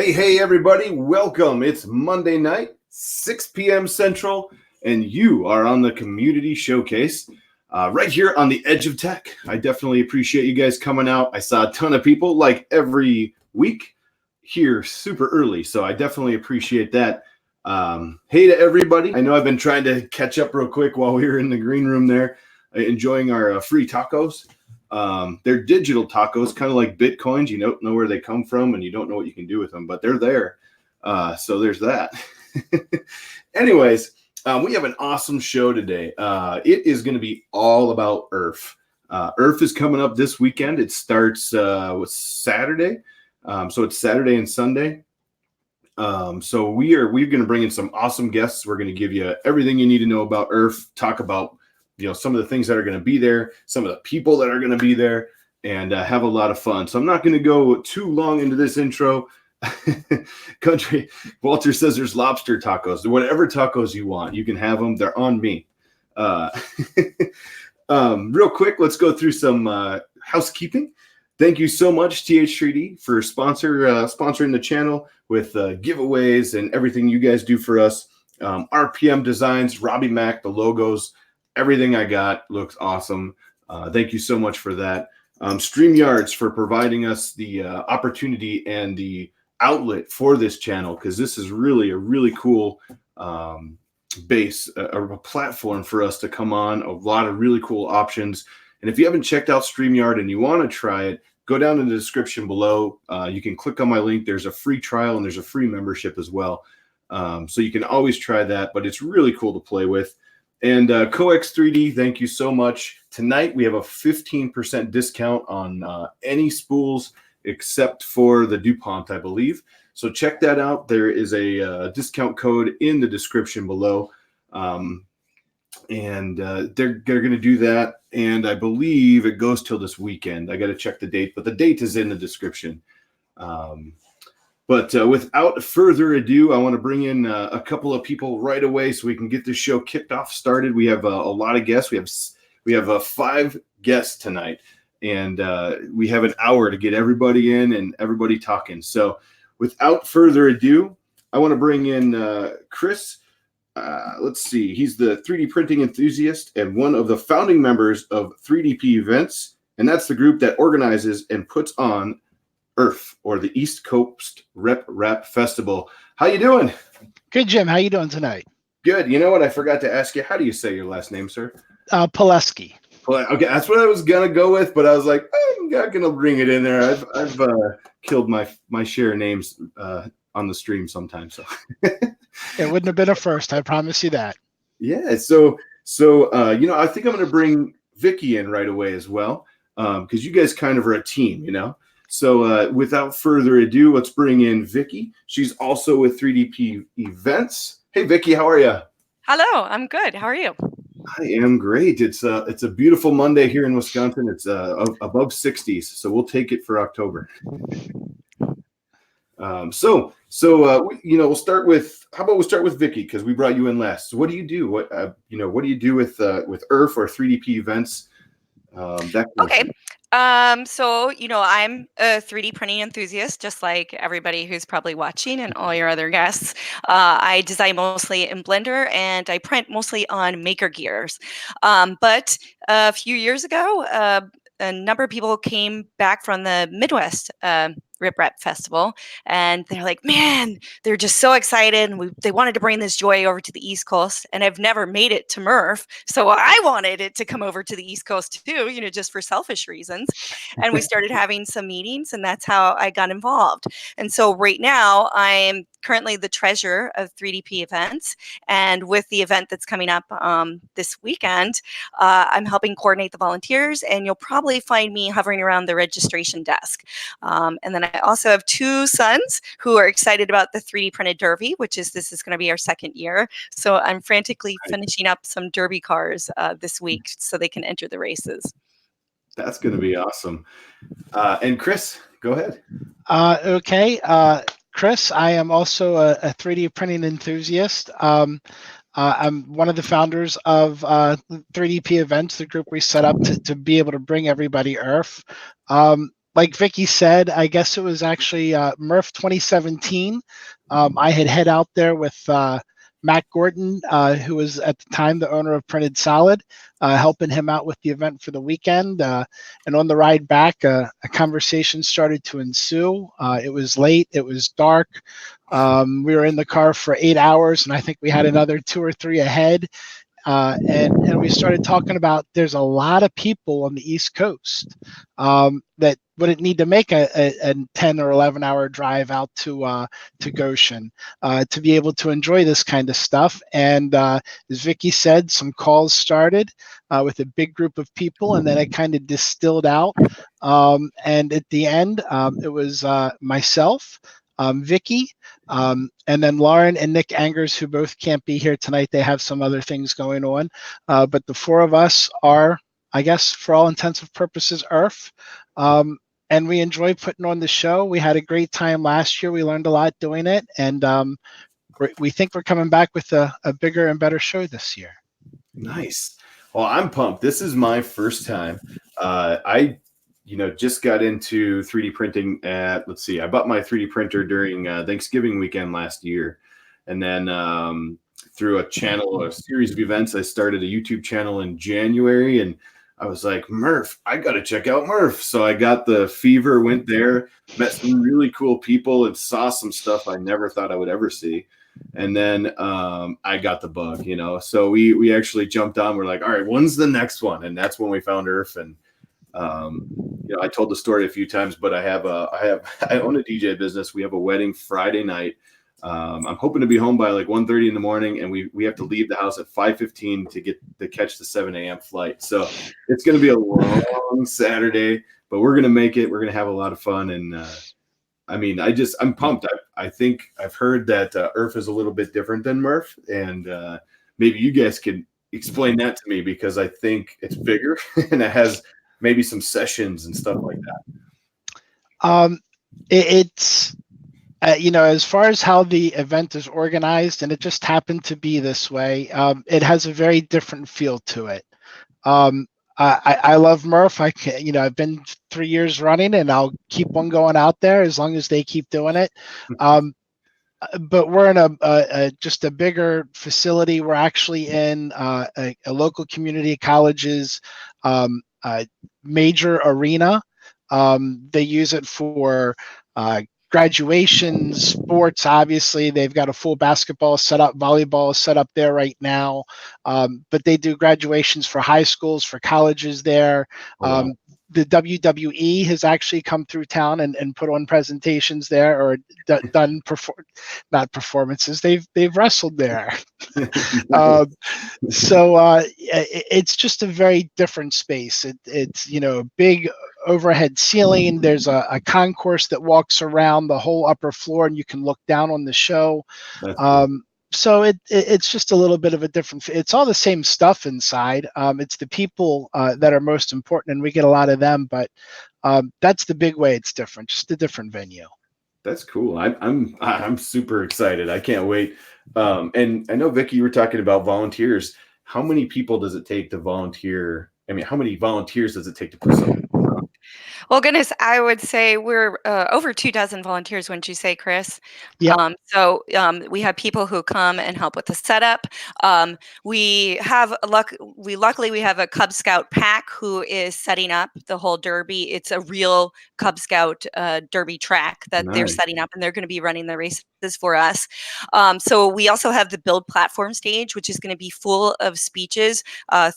Hey, everybody. Welcome. It's Monday night, 6 p.m. Central, and you are on the Community Showcase right here on the Edge of Tech. I definitely appreciate you guys coming out. I saw a ton of people like every week here super early, so I definitely appreciate that. Hey to everybody. I know I've been trying to catch up real quick while we were in the green room there, enjoying our free tacos. They're digital tacos, kind of like Bitcoins. You don't know where they come from and you don't know what you can do with them, but they're there. So there's that. Anyways, we have an awesome show today. It is going to be all about ERRF. ERRF is coming up this weekend. It starts with Saturday. So it's Saturday and Sunday. So we're going to bring in some awesome guests. We're going to give you everything you need to know about ERRF, talk about some of the things that are going to be there, some of the people that are going to be there, and have a lot of fun. So I'm not going to go too long into this intro. Kuntry, Walter says there's lobster tacos. Whatever tacos you want, you can have them. They're on me. Real quick, let's go through some housekeeping. Thank you so much, TH3D, for sponsoring the channel with giveaways and everything you guys do for us. RPM Designs, Robbie Mack, the logos, everything I got looks awesome. Thank you so much for that. StreamYards for providing us the opportunity and the outlet for this channel, because this is really a really cool base, a platform for us to come on, a lot of really cool options. And if you haven't checked out StreamYard and you want to try it, go down in the description below. You can click on my link. There's a free trial and there's a free membership as well. So you can always try that, but it's really cool to play with. And CoX3D, thank you so much. Tonight we have a 15% discount on any spools except for the DuPont, I believe. So check that out. There is a discount code in the description below. And they're going to do that. And I believe it goes till this weekend. I got to check the date, but the date is in the description. But without further ado, I want to bring in a couple of people right away so we can get this show kicked off, started. We have a lot of guests. We have 5 guests tonight, and we have an hour to get everybody in and everybody talking. So without further ado, I want to bring in Chris. Let's see. He's the 3D printing enthusiast and one of the founding members of 3DP Events, and that's the group that organizes and puts on ERRF, or the East Coast Rep Festival. How you doing? Good, Jim. How you doing tonight? Good. You know what? I forgot to ask you. How do you say your last name, sir? Pelesky. Okay, that's what I was gonna go with, but I was like, I'm not gonna bring it in there. I've killed my share of names on the stream sometimes. So it wouldn't have been a first. I promise you that. Yeah. So I think I'm gonna bring Vicky in right away as well, because you guys kind of are a team, So without further ado, let's bring in Vicky. She's also with 3DP Events. Hey, Vicky, how are you? Hello, I'm good. How are you? I am great. It's a beautiful Monday here in Wisconsin. It's above 60s, so we'll take it for October. We'll start with. How about we start with Vicky, because we brought you in last. So what do you do? What do you do with ERRF or 3DP Events? Okay. So, I'm a 3D printing enthusiast, just like everybody who's probably watching and all your other guests. I design mostly in Blender and I print mostly on Maker Gears. But a few years ago, a number of people came back from the Midwest Repkord Festival, and they're like, man, they're just so excited, and they wanted to bring this joy over to the East Coast, and I've never made it to MRF, so I wanted it to come over to the East Coast too, just for selfish reasons. And we started having some meetings, and that's how I got involved. And so right now I'm currently the treasurer of 3DP Events, and with the event that's coming up this weekend, I'm helping coordinate the volunteers, and you'll probably find me hovering around the registration desk. And then I also have 2 sons who are excited about the 3D printed Derby, this is going to be our 2nd year. So I'm frantically finishing up some Derby cars this week so they can enter the races. That's going to be awesome. And Chris, go ahead. Okay. Chris, I am also a 3D printing enthusiast. I'm one of the founders of 3DP Events, the group we set up to be able to bring everybody ERRF. like Vicky said, I guess it was actually Murph 2017. I had head out there with Matt Gordon, who was at the time the owner of Printed Solid, helping him out with the event for the weekend. And on the ride back, a conversation started to ensue. It was late. It was dark. We were in the car for 8 hours, and I think we had another 2 or 3 ahead. And we started talking about there's a lot of people on the East Coast that wouldn't need to make a 10 or 11-hour drive out to Goshen to be able to enjoy this kind of stuff. And as Vicky said, some calls started with a big group of people, and then it kind of distilled out. And at the end, it was myself, Vicky, and then Lauren and Nick Angers, who both can't be here tonight. They have some other things going on. But the 4 of us are, I guess, for all intents and purposes, ERRF. And we enjoy putting on the show. We had a great time last year. We learned a lot doing it. And we think we're coming back with a bigger and better show this year. Nice. Well, I'm pumped. This is my first time. I just got into 3D printing at, I bought my 3D printer during Thanksgiving weekend last year. And then through a series of events, I started a YouTube channel in January, and I was like, Murph, I got to check out Murph. So I got the fever, went there, met some really cool people, and saw some stuff I never thought I would ever see. And then I got the bug, so we actually jumped on. We're like, all right, when's the next one? And that's when we found ERRF. And I told the story a few times, but I own a DJ business. We have a wedding Friday night. I'm hoping to be home by like 1:30 in the morning, and we have to leave the house at 5:15 to catch the 7 a.m. flight. So it's going to be a long Saturday, but we're going to make it. We're going to have a lot of fun. And I'm pumped. I think I've heard that ERRF is a little bit different than Murph, and maybe you guys can explain that to me, because I think it's bigger and it has maybe some sessions and stuff like that. It's as far as how the event is organized, and it just happened to be this way, it has a very different feel to it. I love Murph. I've been 3 years running, and I'll keep on going out there as long as they keep doing it. But we're in just a bigger facility. We're actually in a local community college's major arena. They use it for graduations, sports. Obviously, they've got a full basketball set up, volleyball set up there right now. But they do graduations for high schools, for colleges there. The WWE has actually come through town and put on presentations there, or done not performances. They've wrestled there. So it's just a very different space. It's big overhead ceiling. There's a concourse that walks around the whole upper floor, and you can look down on the show. So it's just a little bit of a different. It's all the same stuff inside. It's the people that are most important, and we get a lot of them. But that's the big way it's different. Just a different venue. That's cool. I'm super excited. I can't wait. And I know, Vicky, you were talking about volunteers. How many people does it take to volunteer? I mean, how many volunteers does it take to put something on? Well, goodness, I would say we're over 24 volunteers, wouldn't you say, Chris? Yeah. So we have people who come and help with the setup. We luckily have a Cub Scout pack who is setting up the whole derby. It's a real Cub Scout derby track that they're setting up, and they're going to be running the races for us. So we also have the build platform stage, which is going to be full of speeches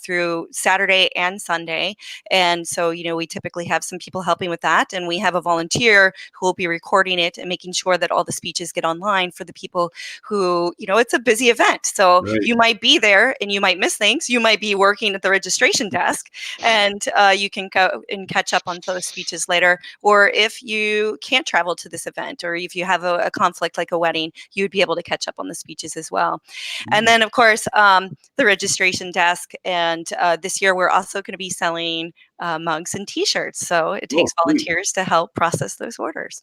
through Saturday and Sunday. And so, we typically have some people helping with that. And we have a volunteer who will be recording it and making sure that all the speeches get online for the people who, it's a busy event. So you might be there and you might miss things. You might be working at the registration desk, and you can go and catch up on those speeches later. Or if you can't travel to this event, or if you have a conflict like a wedding, you'd be able to catch up on the speeches as well. And then, of course, the registration desk. And this year, we're also going to be selling mugs and T-shirts. So it takes volunteers to help process those orders.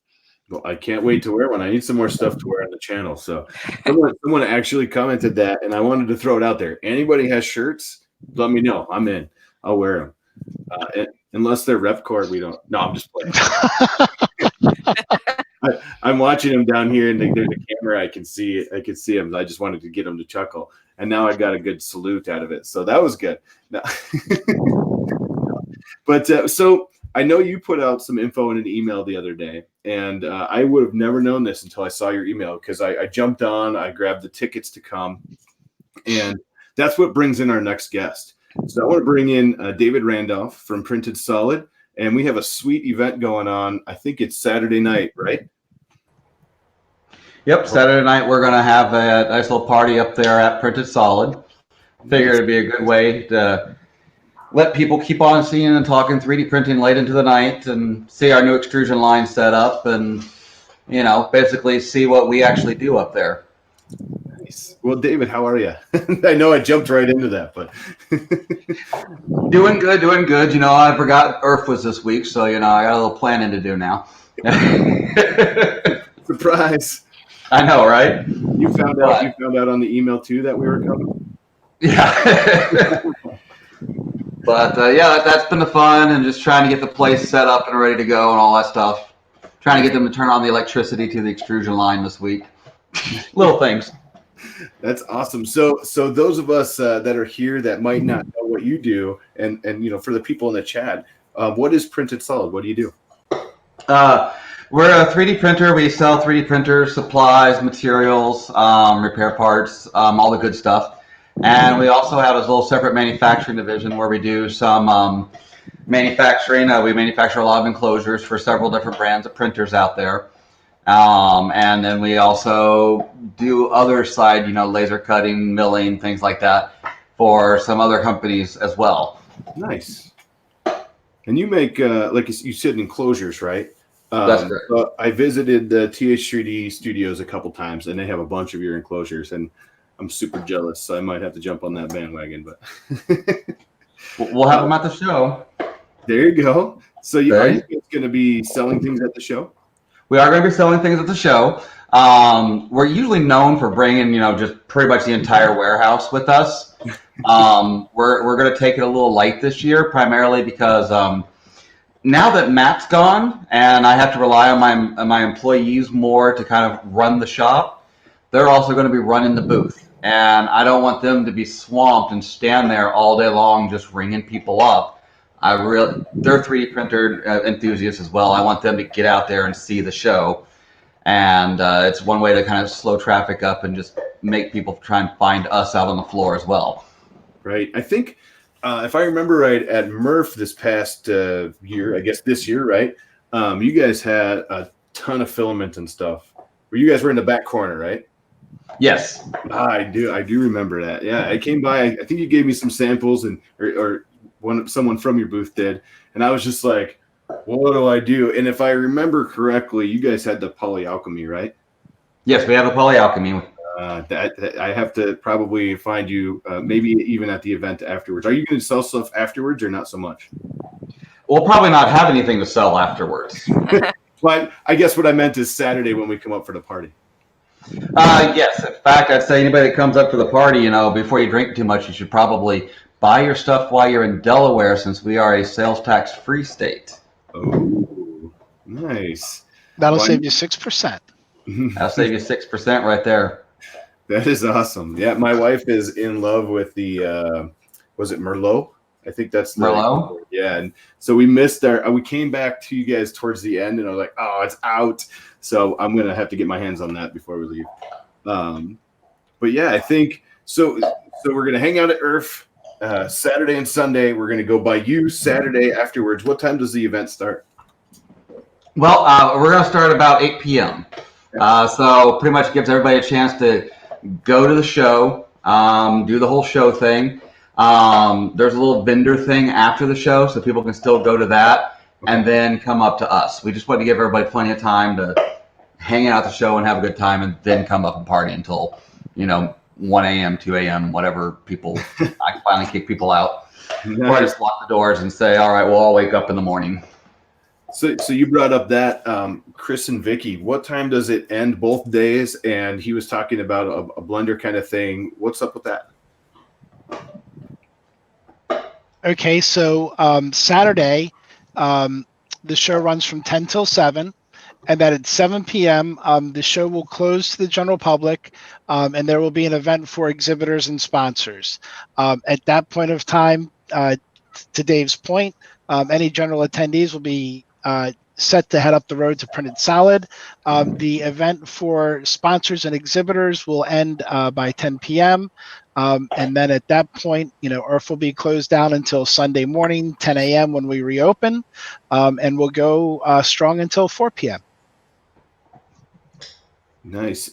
Well, I can't wait to wear one. I need some more stuff to wear on the channel. So someone actually commented that, and I wanted to throw it out there. Anybody has shirts, let me know. I'm in. I'll wear Unless they're Repkord, we don't. No, I'm just playing. I'm watching him down here, and there's a camera. I can see him. I just wanted to get him to chuckle, and now I got a good salute out of it. So that was good. No. But so I know you put out some info in an email the other day, and I would have never known this until I saw your email, because I jumped on, I grabbed the tickets to come, and that's what brings in our next guest. So I want to bring in David Randolf from Printed Solid, and we have a sweet event going on. I think it's Saturday night, right? Yep, Saturday night we're going to have a nice little party up there at Printed Solid. Figured it'd be a good way to let people keep on seeing and talking 3D printing late into the night and see our new extrusion line set up and, you know, basically see what we actually do up there. Nice. Well, David, how are you? I know I jumped right into that, but doing good. You know, I forgot ERRF was this week, so, you know, I got a little planning to do now. Surprise. I know, right? You found out on the email too that we were coming? Yeah. But yeah, that's been the fun, and just trying to get the place set up and ready to go and all that stuff. Trying to get them to turn on the electricity to the extrusion line this week. Little things. That's awesome. So those of us that are here that might not know what you do, and you know, for the people in the chat, what is Printed Solid? What do you do? We're a 3D printer. We sell 3D printers, supplies, materials, repair parts, all the good stuff. And we also have this little separate manufacturing division where we do some manufacturing. We manufacture a lot of enclosures for several different brands of printers out there. And then we also do other side, you know, laser cutting, milling, things like that for some other companies as well. Nice. And you make, like you said, enclosures, right? That's correct. I visited the TH3D studios a couple times, and they have a bunch of your enclosures, and I'm super jealous, so I might have to jump on that bandwagon. But we'll have them at the show. There you go. So are you guys going to be selling things at the show? We are going to be selling things at the show. We're usually known for bringing, you know, just pretty much the entire warehouse with us. We're going to take it a little light this year, primarily because now that Matt's gone and I have to rely on my employees more to kind of run the shop, they're also going to be running the booth. And I don't want them to be swamped and stand there all day long just ringing people up. They're 3D printer enthusiasts as well. I want them to get out there and see the show. And it's one way to kind of slow traffic up and just make people try and find us out on the floor as well. Right. I think if I remember right, at Murph this past year, I guess this year, right? You guys had a ton of filament and stuff. You guys were in the back corner, right? Yes. I do remember that. Yeah, I came by. I think you gave me some samples, or someone from your booth did, and I was just like, "What do I do?" And if I remember correctly, you guys had the polyalchemy, right? Yes, we have a polyalchemy. That I have to probably find you, maybe even at the event afterwards. Are you going to sell stuff afterwards, or not so much? We'll probably not have anything to sell afterwards. But I guess what I meant is Saturday when we come up for the party. Yes. In fact, I'd say anybody that comes up for the party, you know, before you drink too much, you should probably buy your stuff while you're in Delaware, since we are a sales tax free state. Oh, nice. That'll save you 6%. That'll save you 6% right there. That is awesome. Yeah, my wife is in love with the was it Merlot? I think that's the Merlot. Yeah, and so we missed we came back to you guys towards the end, and I was like, oh, it's out. So I'm gonna have to get my hands on that before we leave. But yeah, I think so. So we're gonna hang out at ERRF Saturday and Sunday. We're gonna go by you Saturday afterwards. What time does the event start? Well, we're gonna start about 8 p.m. So pretty much gives everybody a chance to go to the show, do the whole show thing. There's a little vendor thing after the show, so people can still go to that and then come up to us. We just want to give everybody plenty of time to hang out at the show and have a good time, and then come up and party until, you know, 1 a.m., 2 a.m., whatever people, I finally kick people out. Nice. Or I just lock the doors and say, all right, well, I'll wake up in the morning. So you brought up that Chris and Vicky. What time does it end both days? And he was talking about a blender kind of thing. What's up with that? Okay, so Saturday, the show runs from 10 till 7. And then at 7 p.m., the show will close to the general public, and there will be an event for exhibitors and sponsors. At that point of time, to Dave's point, any general attendees will be set to head up the road to Printed Solid. The event for sponsors and exhibitors will end by 10 p.m. And then at that point, ERRF will be closed down until Sunday morning, 10 a.m. when we reopen, and we'll go strong until 4 p.m. Nice.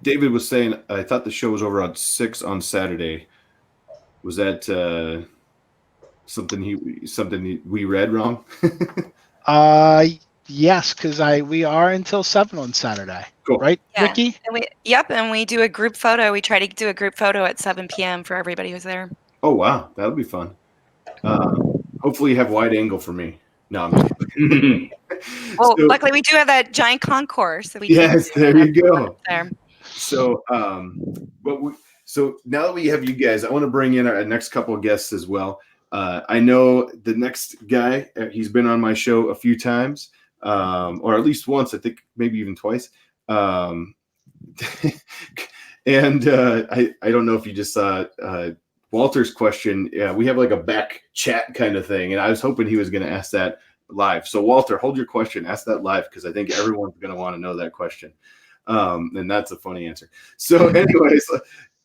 David was saying, I thought the show was over on 6 on Saturday. Was that something we read wrong? Yes, because we are until 7 on Saturday. Cool. Right, Yeah. Vicky? And we do a group photo. We try to do a group photo at 7 p.m. for everybody who's there. Oh, wow. That'll be fun. Hopefully you have wide angle for me. No, I'm just kidding. Well, luckily we do have that giant concourse. That we yes, there you go. There. So, so now that we have you guys, I want to bring in our next couple of guests as well. I know the next guy, he's been on my show a few times, or at least once, I think maybe even twice. And I don't know if you just saw Walter's question. Yeah, we have like a back chat kind of thing, and I was hoping he was going to ask that live. So Walter, hold your question, ask that live, because I think everyone's going to want to know that question. And that's a funny answer. So anyways,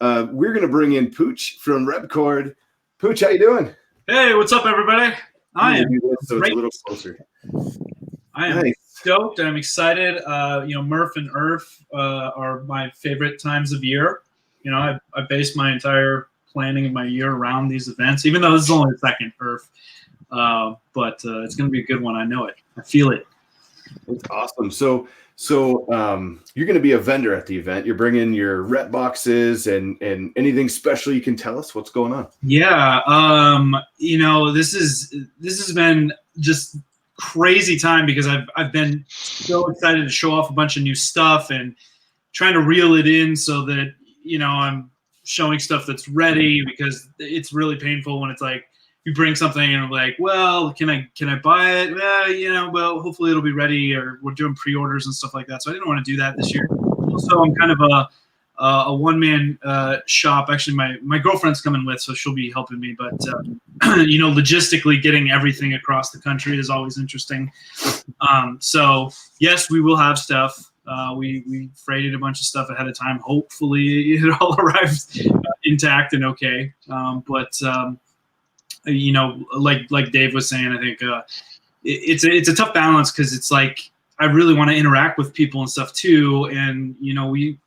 we're going to bring in Pooch from Repkord. Pooch, how you doing? Hey, what's up, everybody? I am so it's a little closer. I am stoked. I'm excited. Murph and ERRF are my favorite times of year. I base my entire planning of my year around these events, even though this is only the second ERRF. But it's going to be a good one. I know it. I feel it. It's awesome. So you're going to be a vendor at the event. You're bringing your rep boxes and anything special you can tell us. What's going on? Yeah. This has been just crazy time because I've been so excited to show off a bunch of new stuff and trying to reel it in so that I'm showing stuff that's ready, because it's really painful when it's like you bring something and I'm like, well, can I buy it? Well, hopefully it'll be ready, or we're doing pre-orders and stuff like that. So I didn't want to do that this year. Also, I'm kind of a one-man shop. Actually, my girlfriend's coming with, so she'll be helping me. But logistically getting everything across the country is always interesting. So yes, we will have stuff. We freighted a bunch of stuff ahead of time. Hopefully it all arrives intact and okay. Like Dave was saying, I think it's a tough balance, because it's like I really want to interact with people and stuff too. And we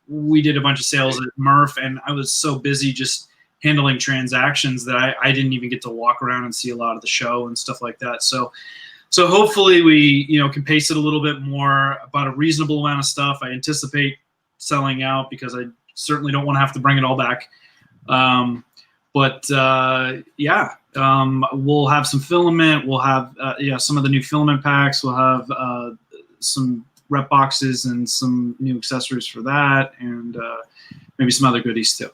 did a bunch of sales at Murph, and I was so busy just handling transactions that I didn't even get to walk around and see a lot of the show and stuff like that. So hopefully we can pace it a little bit more, about a reasonable amount of stuff. I anticipate selling out, because I certainly don't want to have to bring it all back. We'll have some filament. We'll have some of the new filament packs. We'll have some rep boxes and some new accessories for that, and maybe some other goodies too.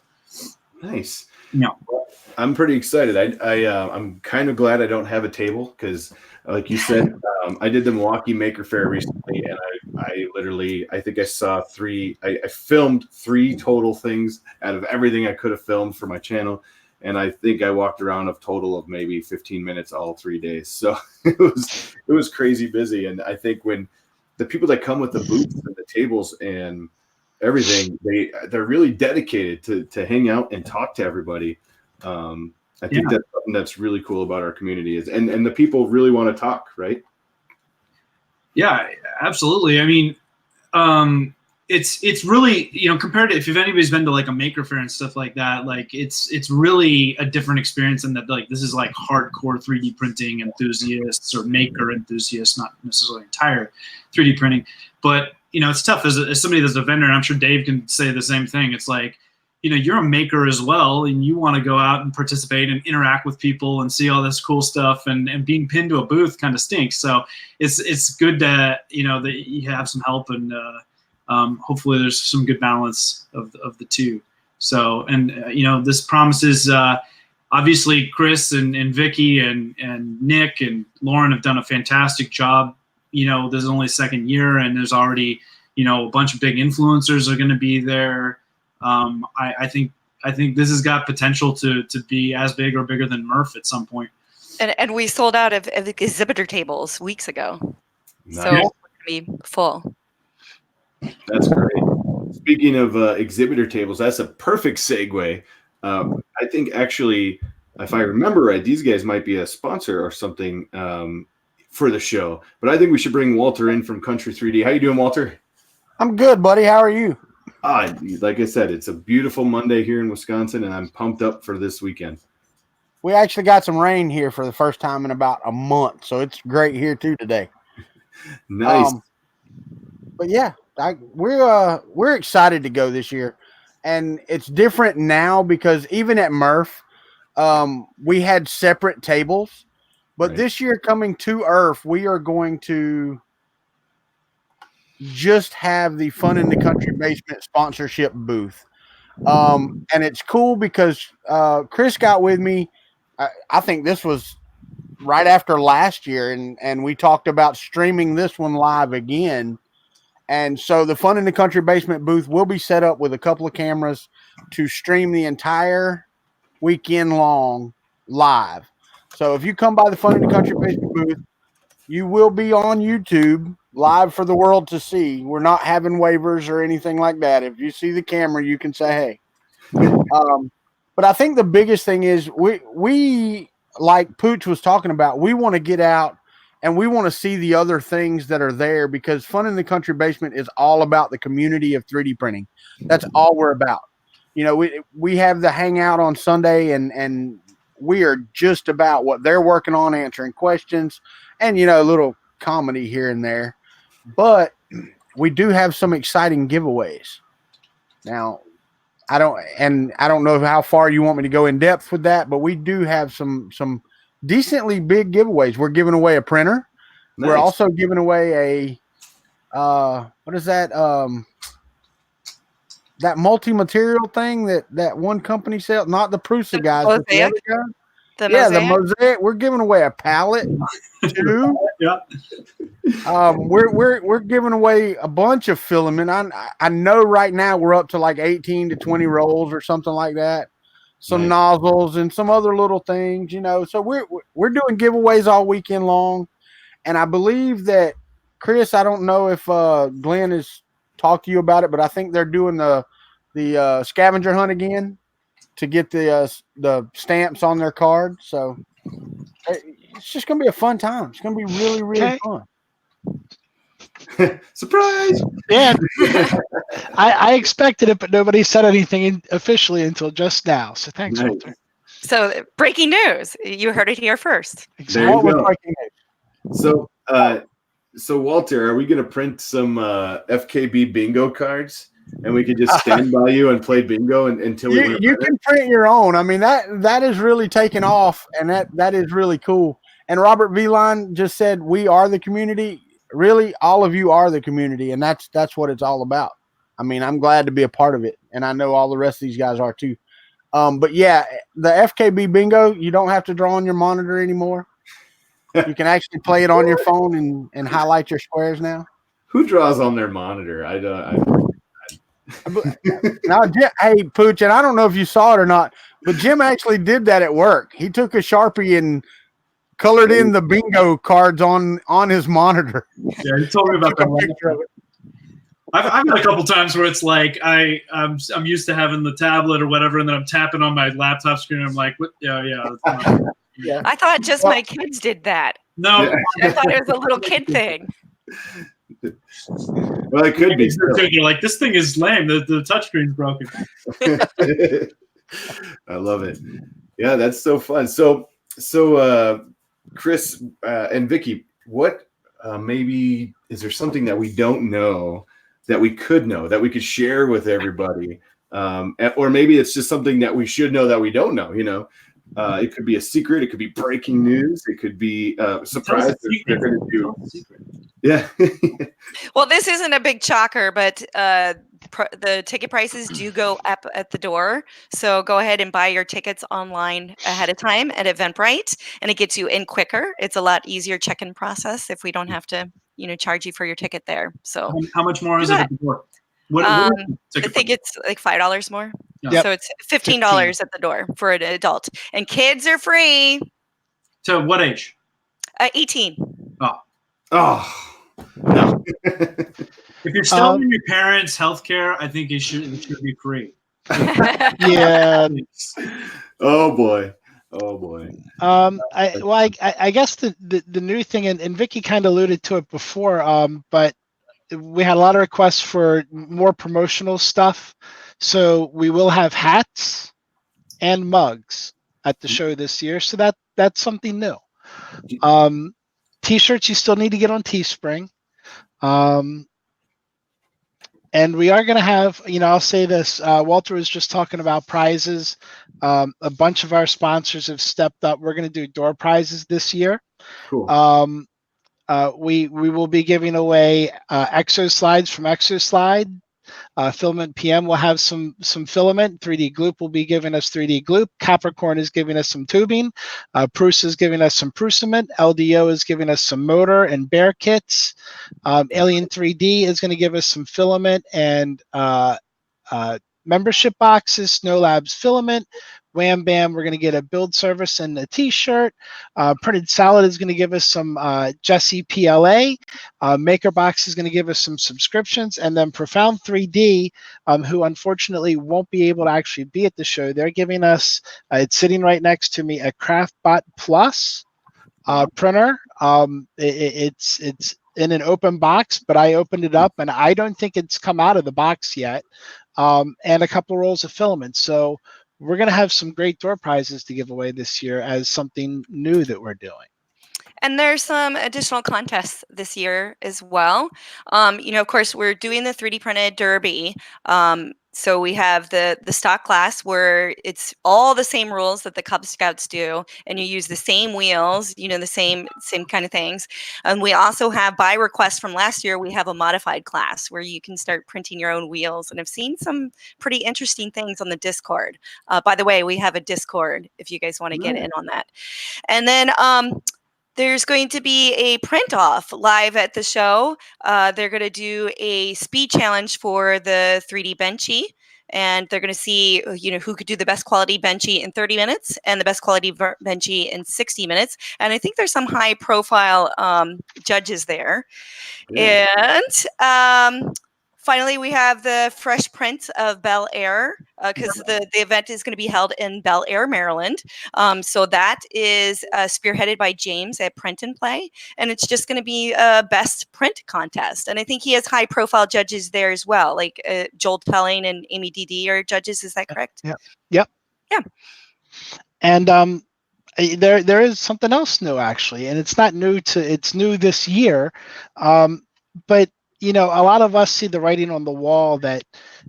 Nice. Yeah. Well, I'm pretty excited. I'm kind of glad I don't have a table, because like you said, I did the Milwaukee Maker Faire recently, and I think I saw I filmed 3 total things out of everything I could have filmed for my channel. And I think I walked around a total of maybe 15 minutes all 3 days. So it was crazy busy. And I think when the people that come with the booths and the tables and everything, they're really dedicated to hang out and talk to everybody. I think that's something that's really cool about our community and the people really want to talk, right? Yeah, absolutely. I mean, it's really, compared to if anybody's been to like a Maker Faire and stuff like that, like it's really a different experience, in that like this is like hardcore 3D printing enthusiasts or maker enthusiasts, not necessarily entire 3D printing. But it's tough as somebody that's a vendor, and I'm sure Dave can say the same thing. It's like, you're a maker as well, and you want to go out and participate and interact with people and see all this cool stuff, and being pinned to a booth kind of stinks. So it's good that that you have some help, and hopefully there's some good balance of the two. So, and this promises obviously Chris and Vicky and Nick and Lauren have done a fantastic job. This is only second year, and there's already, a bunch of big influencers are going to be there. I think this has got potential to be as big or bigger than Murph at some point. And we sold out of exhibitor tables weeks ago. Nice. So we're going to be full. That's great. Speaking of exhibitor tables, that's a perfect segue. I think actually, if I remember right, these guys might be a sponsor or something for the show. But I think we should bring Walter in from Kuntry 3D. How you doing, Walter? I'm good, buddy. How are you? Like I said, it's a beautiful Monday here in Wisconsin, and I'm pumped up for this weekend. We actually got some rain here for the first time in about a month, so it's great here too today. Nice. But yeah, we're excited to go this year, and it's different now because even at Murph, we had separate tables, but Right. this year coming to ERRF, we are going to just have the Fun in the Country Basement sponsorship booth. And it's cool because Chris got with me. I think this was right after last year, and we talked about streaming this one live again. And so the Fun in the Country Basement booth will be set up with a couple of cameras to stream the entire weekend long live. So if you come by the Fun in the Country Basement booth, you will be on YouTube live for the world to see. We're not having waivers or anything like that. If you see the camera, you can say, hey. But I think the biggest thing is we like Pooch was talking about, we want to get out and we want to see the other things that are there, because Fun in the Country Basement is all about the community of 3D printing. That's all we're about. We have the hangout on Sunday, and we are just about what they're working on, answering questions and, a little comedy here and there. But we do have some exciting giveaways. Now, I don't know how far you want me to go in depth with that, but we do have some decently big giveaways. We're giving away a printer. Nice. We're also giving away what is that? That multi-material thing that one company sells, not the Prusa guys, but the other guys. The mosaic. We're giving away a pallet too. Yeah. We're giving away a bunch of filament. I know right now we're up to like 18 to 20 rolls or something like that. Some Nice. nozzles and some other little things, So we're doing giveaways all weekend long, and I believe that Chris, I don't know if Glenn has talked to you about it, but I think they're doing the scavenger hunt again to get the stamps on their card. So it's just going to be a fun time. It's going to be really, really fun. Surprise! Yeah, I expected it, but nobody said anything officially until just now. So thanks, Nice. Walter. So breaking news. You heard it here first. There you What was go. breaking news? So Walter, are we going to print some FKB bingo cards, and we could just stand by you and play bingo until we win? You can print your own. I mean, that is really taken off, and that is really cool. And Robert Vline just said, we are the community. Really, all of you are the community, and that's what it's all about. I mean, I'm glad to be a part of it, and I know all the rest of these guys are too. But yeah, the FKB bingo, you don't have to draw on your monitor anymore. You can actually play it on your phone and highlight your squares now. Who draws on their monitor? Now, hey, Pooch, and I don't know if you saw it or not, but Jim actually did that at work. He took a Sharpie and colored in the bingo cards on his monitor. Yeah, you told me about Took a that. picture of it. I've had a couple times where it's like I'm used to having the tablet or whatever, and then I'm tapping on my laptop screen. And I'm like, what? Yeah. Yeah. I thought just my kids did that. No, I thought it was a little kid thing. Well, it could be. You're like, this thing is lame. The touchscreen's broken. I love it. Yeah, that's so fun. So Chris and Vicky, what maybe is there something that we don't know that we could know that we could share with everybody, or maybe it's just something that we should know that we don't know? It could be a secret. It could be breaking news. It could be a surprise. They're going to do. Yeah. Well, this isn't a big shocker, but the ticket prices do go up at the door. So go ahead and buy your tickets online ahead of time at Eventbrite, and it gets you in quicker. It's a lot easier check-in process if we don't have to, charge you for your ticket there. So How much more is it at the door? What I is the ticket think price? it's like $5 more. Yeah. So it's $15 at the door for an adult, and kids are free. To what age? 18. Oh, no. If you're still in your parents' healthcare, I think it should be free. Yeah. Oh boy. I guess the new thing, and Vicky kind of alluded to it before, but we had a lot of requests for more promotional stuff. So we will have hats and mugs at the show this year. So that's something new. T-shirts you still need to get on Teespring. And we are going to have, I'll say this, Walter was just talking about prizes. A bunch of our sponsors have stepped up. We're going to do door prizes this year. Cool. We will be giving away Exo Slides from Exoslide. Filament PM will have some filament. 3D Gloop will be giving us 3D Gloop. Capricorn is giving us some tubing. Prusa is giving us some Prusament. LDO is giving us some motor and bear kits. Alien 3D is going to give us some filament and membership boxes. Snow Labs filament. Wham Bam, we're going to get a build service and a t-shirt. Printed Salad is going to give us some Jesse PLA. MakerBox is going to give us some subscriptions. And then Profound 3D, who unfortunately won't be able to actually be at the show, they're giving us, it's sitting right next to me, a CraftBot Plus printer. It's in an open box, but I opened it up and I don't think it's come out of the box yet. And a couple rolls of filament. So we're going to have some great door prizes to give away this year as something new that we're doing. And there's some additional contests this year as well. Of course, we're doing the 3D printed derby. So we have the stock class where it's all the same rules that the Cub Scouts do, and you use the same wheels, the same kind of things. And we also have, by request from last year, we have a modified class where you can start printing your own wheels. And I've seen some pretty interesting things on the Discord. By the way, we have a Discord if you guys want to get in on that. And then there's going to be a print off live at the show. They're going to do a speed challenge for the 3D Benchy, and they're going to see, who could do the best quality Benchy in 30 minutes and the best quality Benchy in 60 minutes. And I think there's some high profile judges there. Yeah. And finally, we have the fresh print of Bel Air, because the event is going to be held in Bel Air, Maryland. So that is spearheaded by James at Print and Play, and it's just going to be a best print contest. And I think he has high profile judges there as well, like Joel Telling and Amy DD are judges. Is that correct? Yep. Yeah. And there is something else new actually, and it's not new it's new this year, but a lot of us see the writing on the wall that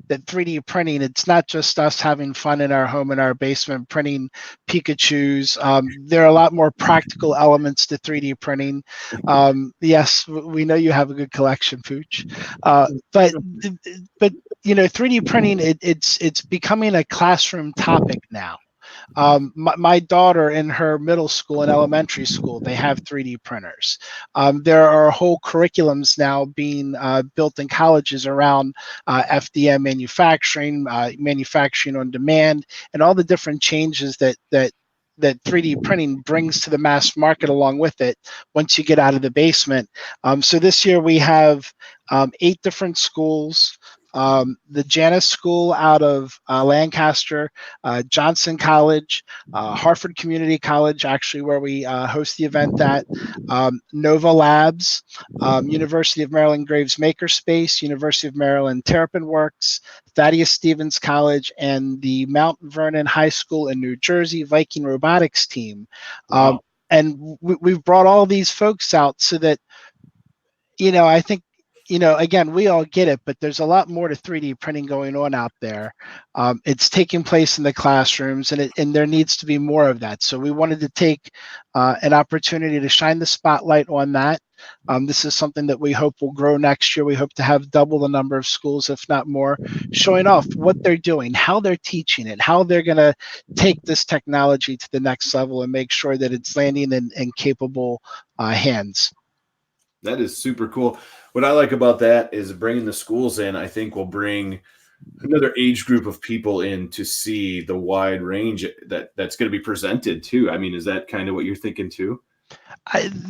3D printing, it's not just us having fun in our home, in our basement, printing Pikachus. There are a lot more practical elements to 3D printing. Yes, we know you have a good collection, Pooch. But 3D printing, it's becoming a classroom topic now. My daughter in her middle school and elementary school, they have 3D printers. There are whole curriculums now being built in colleges around FDM manufacturing, manufacturing on demand, and all the different changes that 3D printing brings to the mass market along with it once you get out of the basement. So this year we have 8 different schools. The Janus School out of Lancaster, Johnson College, Hartford Community College, actually where we host the event at, Nova Labs, University of Maryland Graves Makerspace, University of Maryland Terrapin Works, Thaddeus Stevens College, and the Mount Vernon High School in New Jersey Viking Robotics team. And we've brought all these folks out so that, I think again, we all get it, but there's a lot more to 3D printing going on out there. It's taking place in the classrooms, and there needs to be more of that. So we wanted to take an opportunity to shine the spotlight on that. This is something that we hope will grow next year. We hope to have double the number of schools, if not more, showing off what they're doing, how they're teaching it, how they're going to take this technology to the next level and make sure that it's landing in capable hands. That is super cool. What I like about that is bringing the schools in, I think will bring another age group of people in to see the wide range that's going to be presented too. I mean, is that kind of what you're thinking too?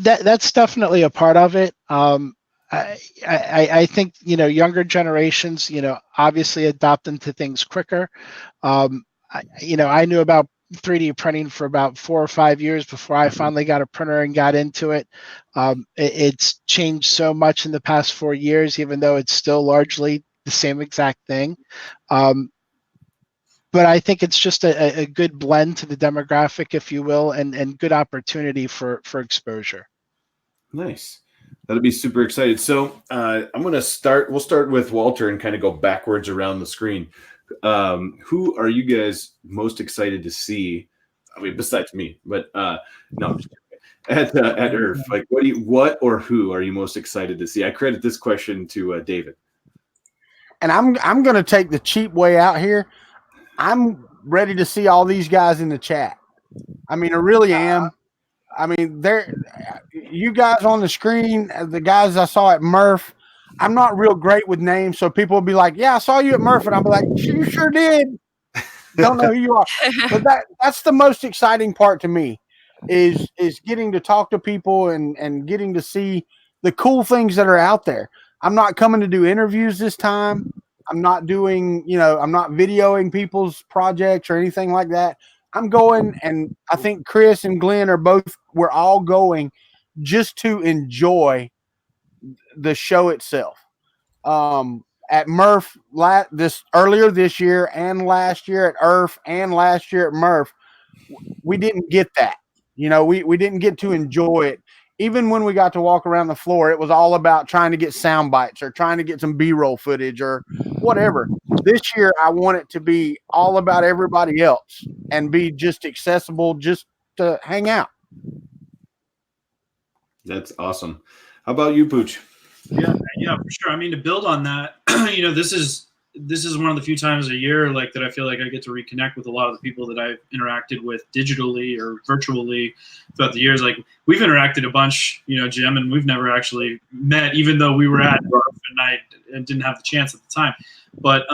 That's definitely a part of it. I think, younger generations, obviously adopt into things quicker. I knew about 3D printing for about 4 or 5 years before I finally got a printer and got into it. It's changed so much in the past 4 years, even though it's still largely the same exact thing. But I think it's just a good blend to the demographic, if you will, and good opportunity for exposure. Nice. That'll be super excited. So we'll start with Walter and kind of go backwards around the screen. Who are you guys most excited to see? I mean, besides me, but no, I'm just at ERRF, like what or who are you most excited to see? I credit this question to David. And I'm going to take the cheap way out here. I'm ready to see all these guys in the chat. I mean, I really am. I mean, you guys on the screen, the guys I saw at Murph. I'm not real great with names, so people will be like, "Yeah, I saw you at Murph," and I'll be like, "You sure did." Don't know who you are, but that's the most exciting part to me, is getting to talk to people and getting to see the cool things that are out there. I'm not coming to do interviews this time. I'm not doing, I'm not videoing people's projects or anything like that. I'm going, and I think Chris and Glenn we're all going just to enjoy the show itself. At Murph earlier this year and last year at ERRF and last year at Murph, we didn't get that. We didn't get to enjoy it. Even when we got to walk around the floor, it was all about trying to get sound bites or trying to get some B-roll footage or whatever. This year, I want it to be all about everybody else and be just accessible just to hang out. That's awesome. How about you, Pooch? Yeah, for sure. I mean, to build on that, this is one of the few times a year like that I feel like I get to reconnect with a lot of the people that I've interacted with digitally or virtually throughout the years. Like, we've interacted a bunch, Jim, and we've never actually met, even though we were at Randolf and I didn't have the chance at the time. But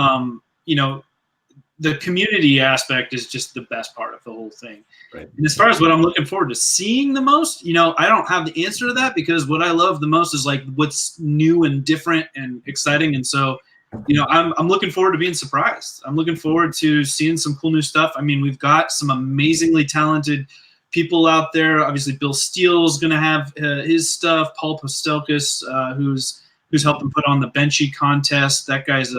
the community aspect is just the best part of the whole thing. Right. And as far as what I'm looking forward to seeing the most, I don't have the answer to that, because what I love the most is like what's new and different and exciting. And so, I'm looking forward to being surprised. I'm looking forward to seeing some cool new stuff. I mean, we've got some amazingly talented people out there. Obviously, Bill Steele's going to have his stuff. Paul Postelkus, who's helped him put on the Benchy contest. That guy's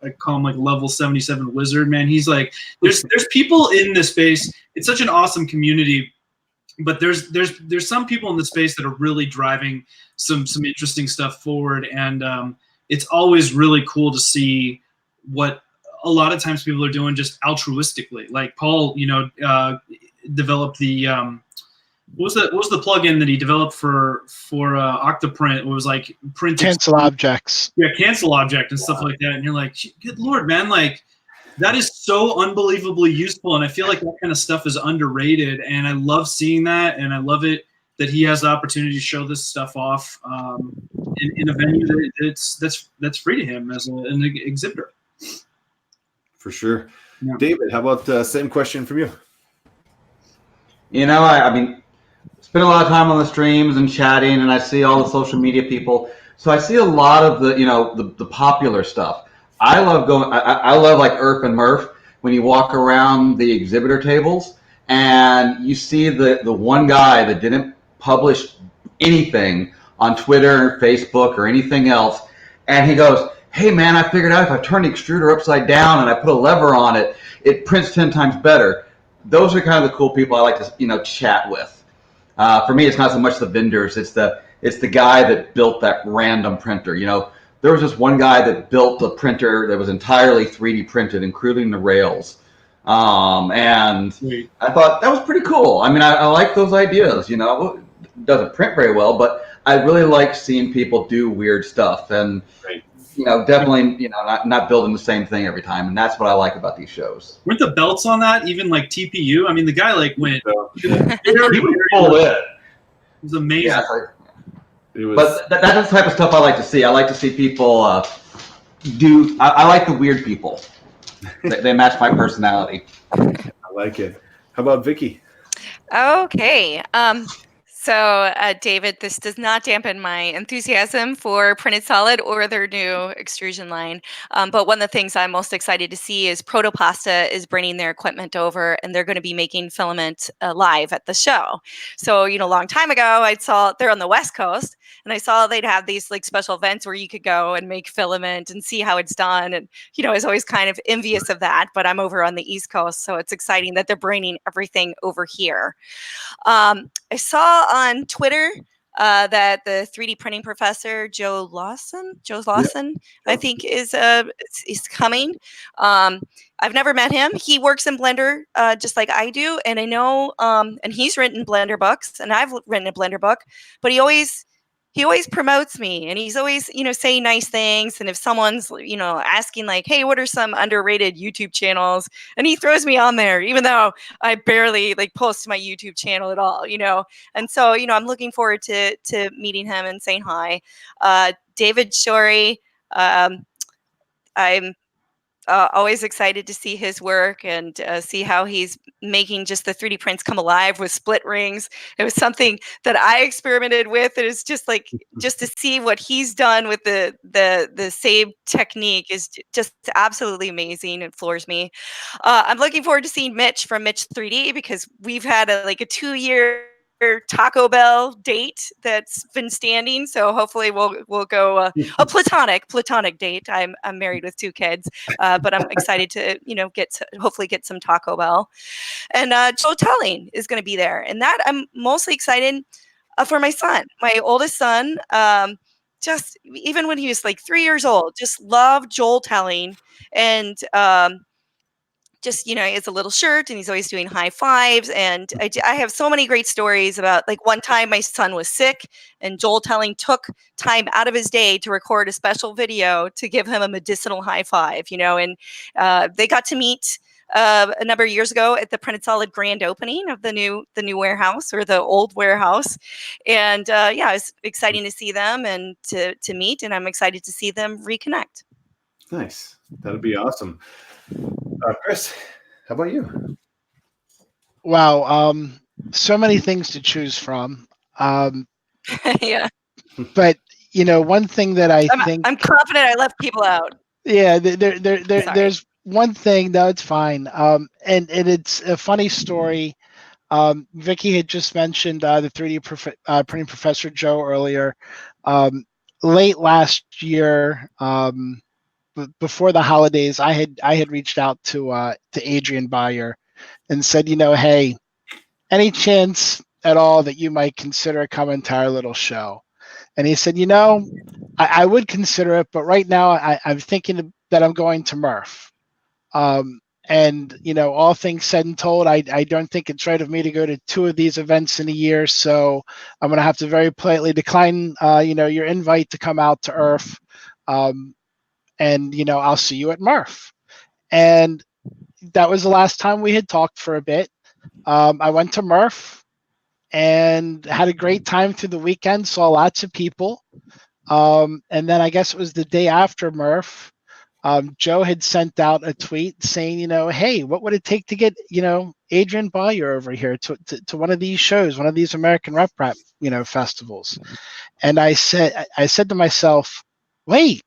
I call him like level 77 wizard, man. He's like, there's people in this space. It's such an awesome community, but there's some people in the space that are really driving some interesting stuff forward. And it's always really cool to see what a lot of times people are doing just altruistically. Like Paul, developed the what was the plugin that he developed for Octoprint? It was like print cancel objects. Yeah, cancel object and stuff like that. And you're like, good Lord, man, like that is so unbelievably useful. And I feel like that kind of stuff is underrated. And I love seeing that. And I love it that he has the opportunity to show this stuff off in a venue that's free to him as an exhibitor. For sure. Yeah. David, how about the same question from you? I mean, spend a lot of time on the streams and chatting, and I see all the social media people. So I see a lot of the popular stuff. I love going. I love like ERRF and Murph when you walk around the exhibitor tables and you see the one guy that didn't publish anything on Twitter or Facebook or anything else, and he goes, "Hey man, I figured out if I turn the extruder upside down and I put a lever on it, it prints 10 times better." Those are kind of the cool people I like to chat with. For me, it's not so much the vendors; it's the guy that built that random printer. There was just one guy that built a printer that was entirely 3D printed, including the rails. And Sweet. I thought that was pretty cool. I mean, I like those ideas. It doesn't print very well, but I really like seeing people do weird stuff. And Right. definitely, not building the same thing every time. And that's what I like about these shows. Weren't the belts on that even like TPU? I mean, the guy like went So, very, Full in. it was amazing. Yeah, it was, but that's the type of stuff I like to see. I like to see people do. I like the weird people. They match my personality. I like it. How about Vicky? Okay. So, David, this does not dampen my enthusiasm for Printed Solid or their new extrusion line. But one of the things I'm most excited to see is Protopasta is bringing their equipment over, and they're going to be making filament live at the show. So, a long time ago, I saw they're on the West Coast, and I saw they'd have these like special events where you could go and make filament and see how it's done. And, I was always kind of envious of that, but I'm over on the East Coast, so it's exciting that they're bringing everything over here. I saw on Twitter that the 3D printing professor Joe Lawson, I think is coming. I've never met him. He works in Blender just like I do, and I know, and he's written Blender books, and I've written a Blender book. But he always promotes me, and he's always saying nice things. And if someone's asking like, hey, what are some underrated YouTube channels, and he throws me on there, even though I barely like post to my YouTube channel at all. And so I'm looking forward to meeting him and saying hi. David Shorey, I'm always excited to see his work and see how he's making just the 3D prints come alive with split rings. It was something that I experimented with. It is just like, just to see what he's done with the same technique is just absolutely amazing. It floors me. I'm looking forward to seeing Mitch from Mitch 3D, because we've had a 2-year Taco Bell date that's been standing, so hopefully we'll go a platonic date. I'm married with 2 kids, but I'm excited to hopefully get some Taco Bell. And Joe Telling is going to be there, and that I'm mostly excited for my son, my oldest son. Just even when he was like 3 years old, just loved Joel Telling, and just it's a little shirt, and he's always doing high fives. And I have so many great stories about, like, one time my son was sick, and Joel Telling took time out of his day to record a special video to give him a medicinal high five. And they got to meet a number of years ago at the Printed Solid grand opening of the new warehouse, or the old warehouse. And it's exciting to see them and to meet, and I'm excited to see them reconnect. Nice. That'd be awesome. Chris, how about you? Wow. So many things to choose from. Yeah. But one thing that I'm confident I left people out. Yeah, there's one thing. No, it's fine. And it's a funny story. Vicky had just mentioned the 3D printing professor Joe earlier. Late last year, before the holidays, I had reached out to Adrian Bayer and said, hey, any chance at all that you might consider coming to our little show? And he said, I would consider it, but right now I'm thinking that I'm going to Murph. And all things said and told, I don't think it's right of me to go to 2 of these events in a year, so I'm going to have to very politely decline your invite to come out to ERRF. And I'll see you at Murph. And that was the last time we had talked for a bit. I went to Murph and had a great time through the weekend, saw lots of people. And then I guess it was the day after Murph, Joe had sent out a tweet saying, hey, what would it take to get, Adrian Bayer over here to one of these shows, one of these American Rep festivals. And I said to myself, wait,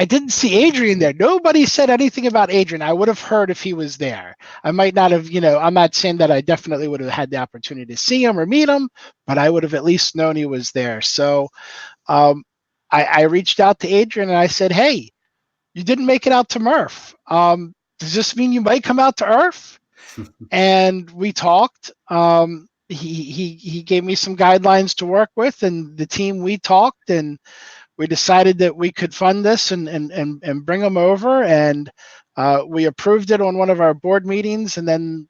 I didn't see Adrian there. Nobody said anything about Adrian. I would have heard if he was there. I might not have, I'm not saying that I definitely would have had the opportunity to see him or meet him, but I would have at least known he was there. So I reached out to Adrian and I said, hey, you didn't make it out to Murph. Does this mean you might come out to ERRF? And we talked. he gave me some guidelines to work with, and the team, we talked, and we decided that we could fund this and bring them over, and we approved it on one of our board meetings, and then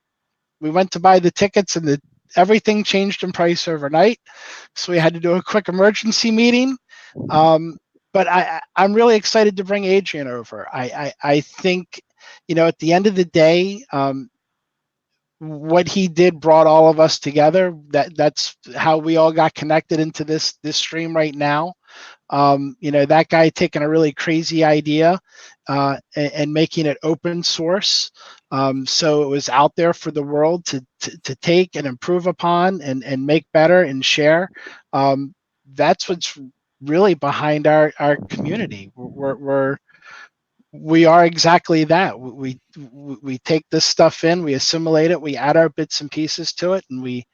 we went to buy the tickets, and everything changed in price overnight. So we had to do a quick emergency meeting. But I'm really excited to bring Adrian over. I think, at the end of the day, what he did brought all of us together. That's how we all got connected into this stream right now. That guy taking a really crazy idea and making it open source. So it was out there for the world to take and improve upon and make better and share. That's what's really behind our community. We are exactly that. We take this stuff in, we assimilate it, we add our bits and pieces to it, and we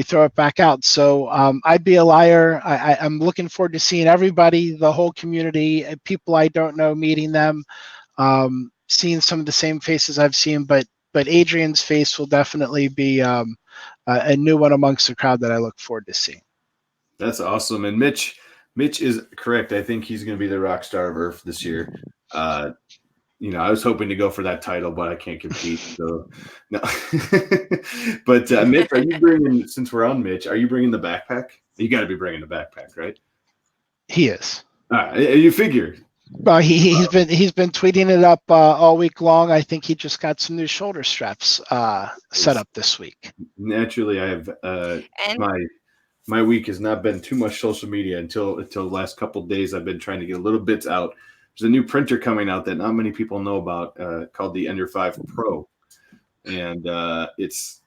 throw it back out. So I'd be a liar. I'm looking forward to seeing everybody, the whole community, people I don't know, meeting them, seeing some of the same faces I've seen, but Adrian's face will definitely be a new one amongst the crowd that I look forward to seeing. That's awesome. And Mitch is correct. I think he's going to be the rock star of ERRF this year. I was hoping to go for that title, but I can't compete. So no. But Mitch, are you bringing? Since we're on Mitch, are you bringing the backpack? You got to be bringing the backpack, right? He is. You figured. He's been tweeting it up all week long. I think he just got some new shoulder straps set up this week. Naturally, I have my week has not been too much social media until the last couple of days. I've been trying to get a little bits out. There's a new printer coming out that not many people know about called the Ender 5 Pro. And it's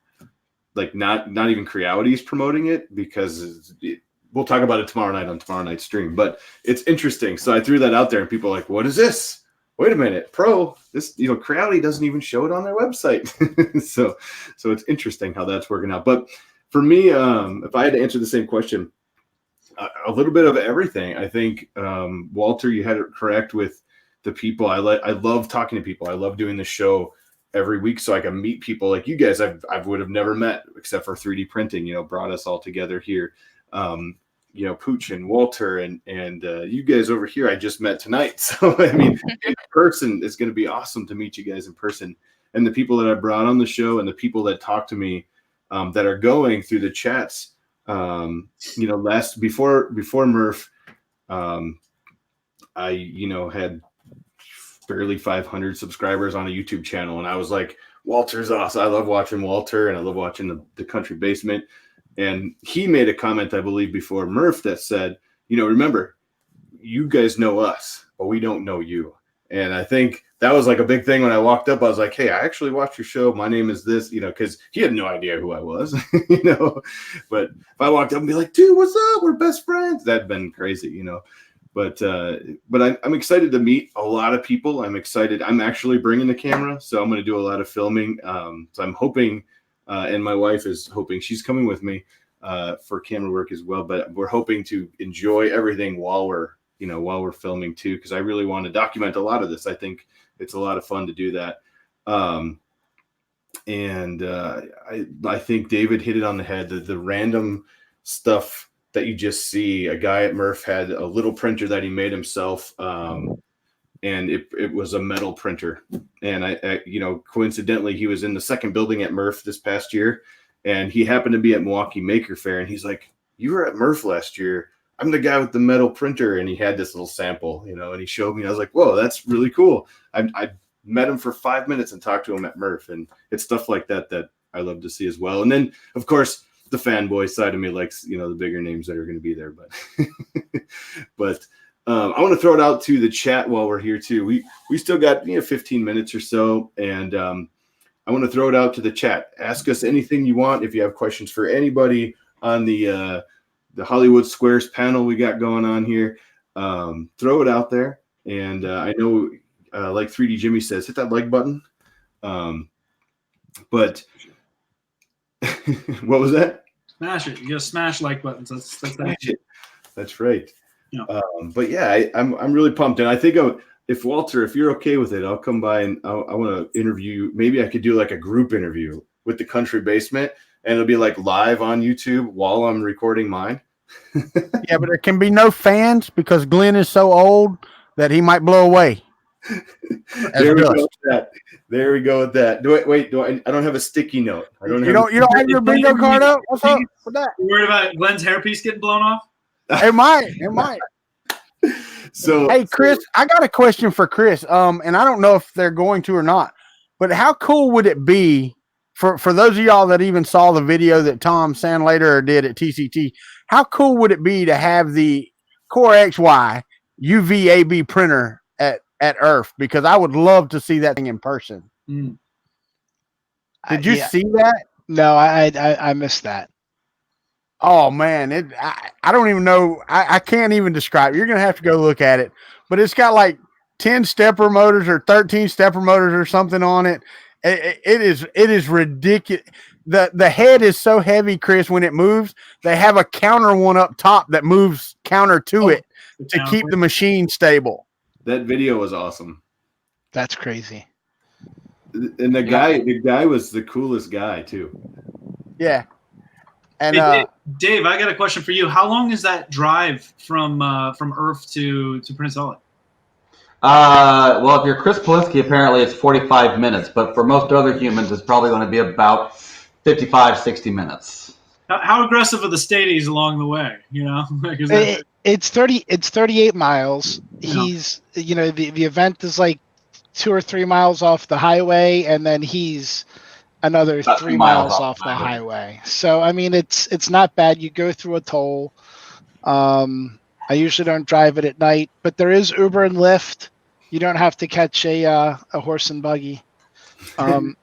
like not even Creality's promoting it because we'll talk about it tomorrow night on tomorrow night's stream. But it's interesting. So I threw that out there and people are like, what is this? Wait a minute, Pro. This, Creality doesn't even show it on their website. so it's interesting how that's working out. But for me, if I had to answer the same question, a little bit of everything. I think, Walter, you had it correct with the people. I love talking to people. I love doing the show every week so I can meet people like you guys I would have never met except for 3D printing, brought us all together here. Pooch and Walter and you guys over here I just met tonight. So, in person, it's going to be awesome to meet you guys in person. And the people that I brought on the show and the people that talk to me that are going through the chats, before Murph, I had barely 500 subscribers on a YouTube channel, and I was like, Walter's awesome. I love watching Walter, and I love watching the Country Basement. And he made a comment, I believe, before Murph that said, remember, you guys know us, but we don't know you. And I think that was like a big thing when I walked up. I was like, hey, I actually watched your show. My name is this, because he had no idea who I was, But if I walked up and be like, dude, what's up? We're best friends. That'd been crazy, But I'm excited to meet a lot of people. I'm excited. I'm actually bringing the camera, so I'm going to do a lot of filming. So I'm hoping, and my wife is hoping, she's coming with me for camera work as well. But we're hoping to enjoy everything while we're filming too, because I really want to document a lot of this. I think it's a lot of fun to do that. I think David hit it on the head. The random stuff that you just see. A guy at Murph had a little printer that he made himself, and it was a metal printer. And I coincidentally, he was in the second building at Murph this past year, and he happened to be at Milwaukee Maker Faire, and he's like, "You were at Murph last year. I'm the guy with the metal printer." And he had this little sample, and he showed me. I was like, "Whoa, that's really cool." I met him for 5 minutes and talked to him at Murph, and it's stuff like that I love to see as well. And then, of course, the fanboy side of me likes, the bigger names that are going to be there. But I want to throw it out to the chat while we're here too. We still got 15 minutes or so, and I want to throw it out to the chat. Ask us anything you want. If you have questions for anybody on the Hollywood Squares panel we got going on here, throw it out there. And I know, like 3D Jimmy says, hit that like button. But what was that? Smash it. You gotta smash like buttons. That's right. Yeah. But yeah, I'm really pumped, and I think if Walter, if you're okay with it, I'll come by and I want to interview. Maybe I could do like a group interview with the Country Basement, and it'll be like live on YouTube while I'm recording mine. Yeah, but there can be no fans because Glenn is so old that he might blow away. There we go with that. There we go with that. I don't have a sticky note. You don't have your bingo card up? What's up with that? You worried about Glenn's hairpiece getting blown off? It might. So hey, Chris, I got a question for Chris. And I don't know if they're going to or not, but how cool would it be for those of y'all that even saw the video that Tom Sandlater did at TCT? How cool would it be to have the Core XY UVAB printer at ERRF? Because I would love to see that thing in person. Mm. Did you see that? No, I missed that. Oh man, I don't even know. I can't even describe it. You're gonna have to go look at it. But it's got like 10 stepper motors or 13 stepper motors or something on it. It is ridiculous. The head is so heavy, Chris, when it moves, they have a counter one up top that moves counter to it to keep the machine stable. That video was awesome. That's crazy. And the guy was the coolest guy too. Yeah. And hey, Dave, I got a question for you. How long is that drive from ERRF to Prince Solid? Well, if you're Chris Pelesky, apparently it's 45 minutes, but for most other humans, it's probably going to be about 55, 60 minutes. How aggressive are the stadies along the way? You know, it's 38 miles. He's, the event is like 2 or 3 miles off the highway, and then he's another about 3 miles off the highway. So I mean, it's not bad. You go through a toll. I usually don't drive it at night, but there is Uber and Lyft. You don't have to catch a horse and buggy. Not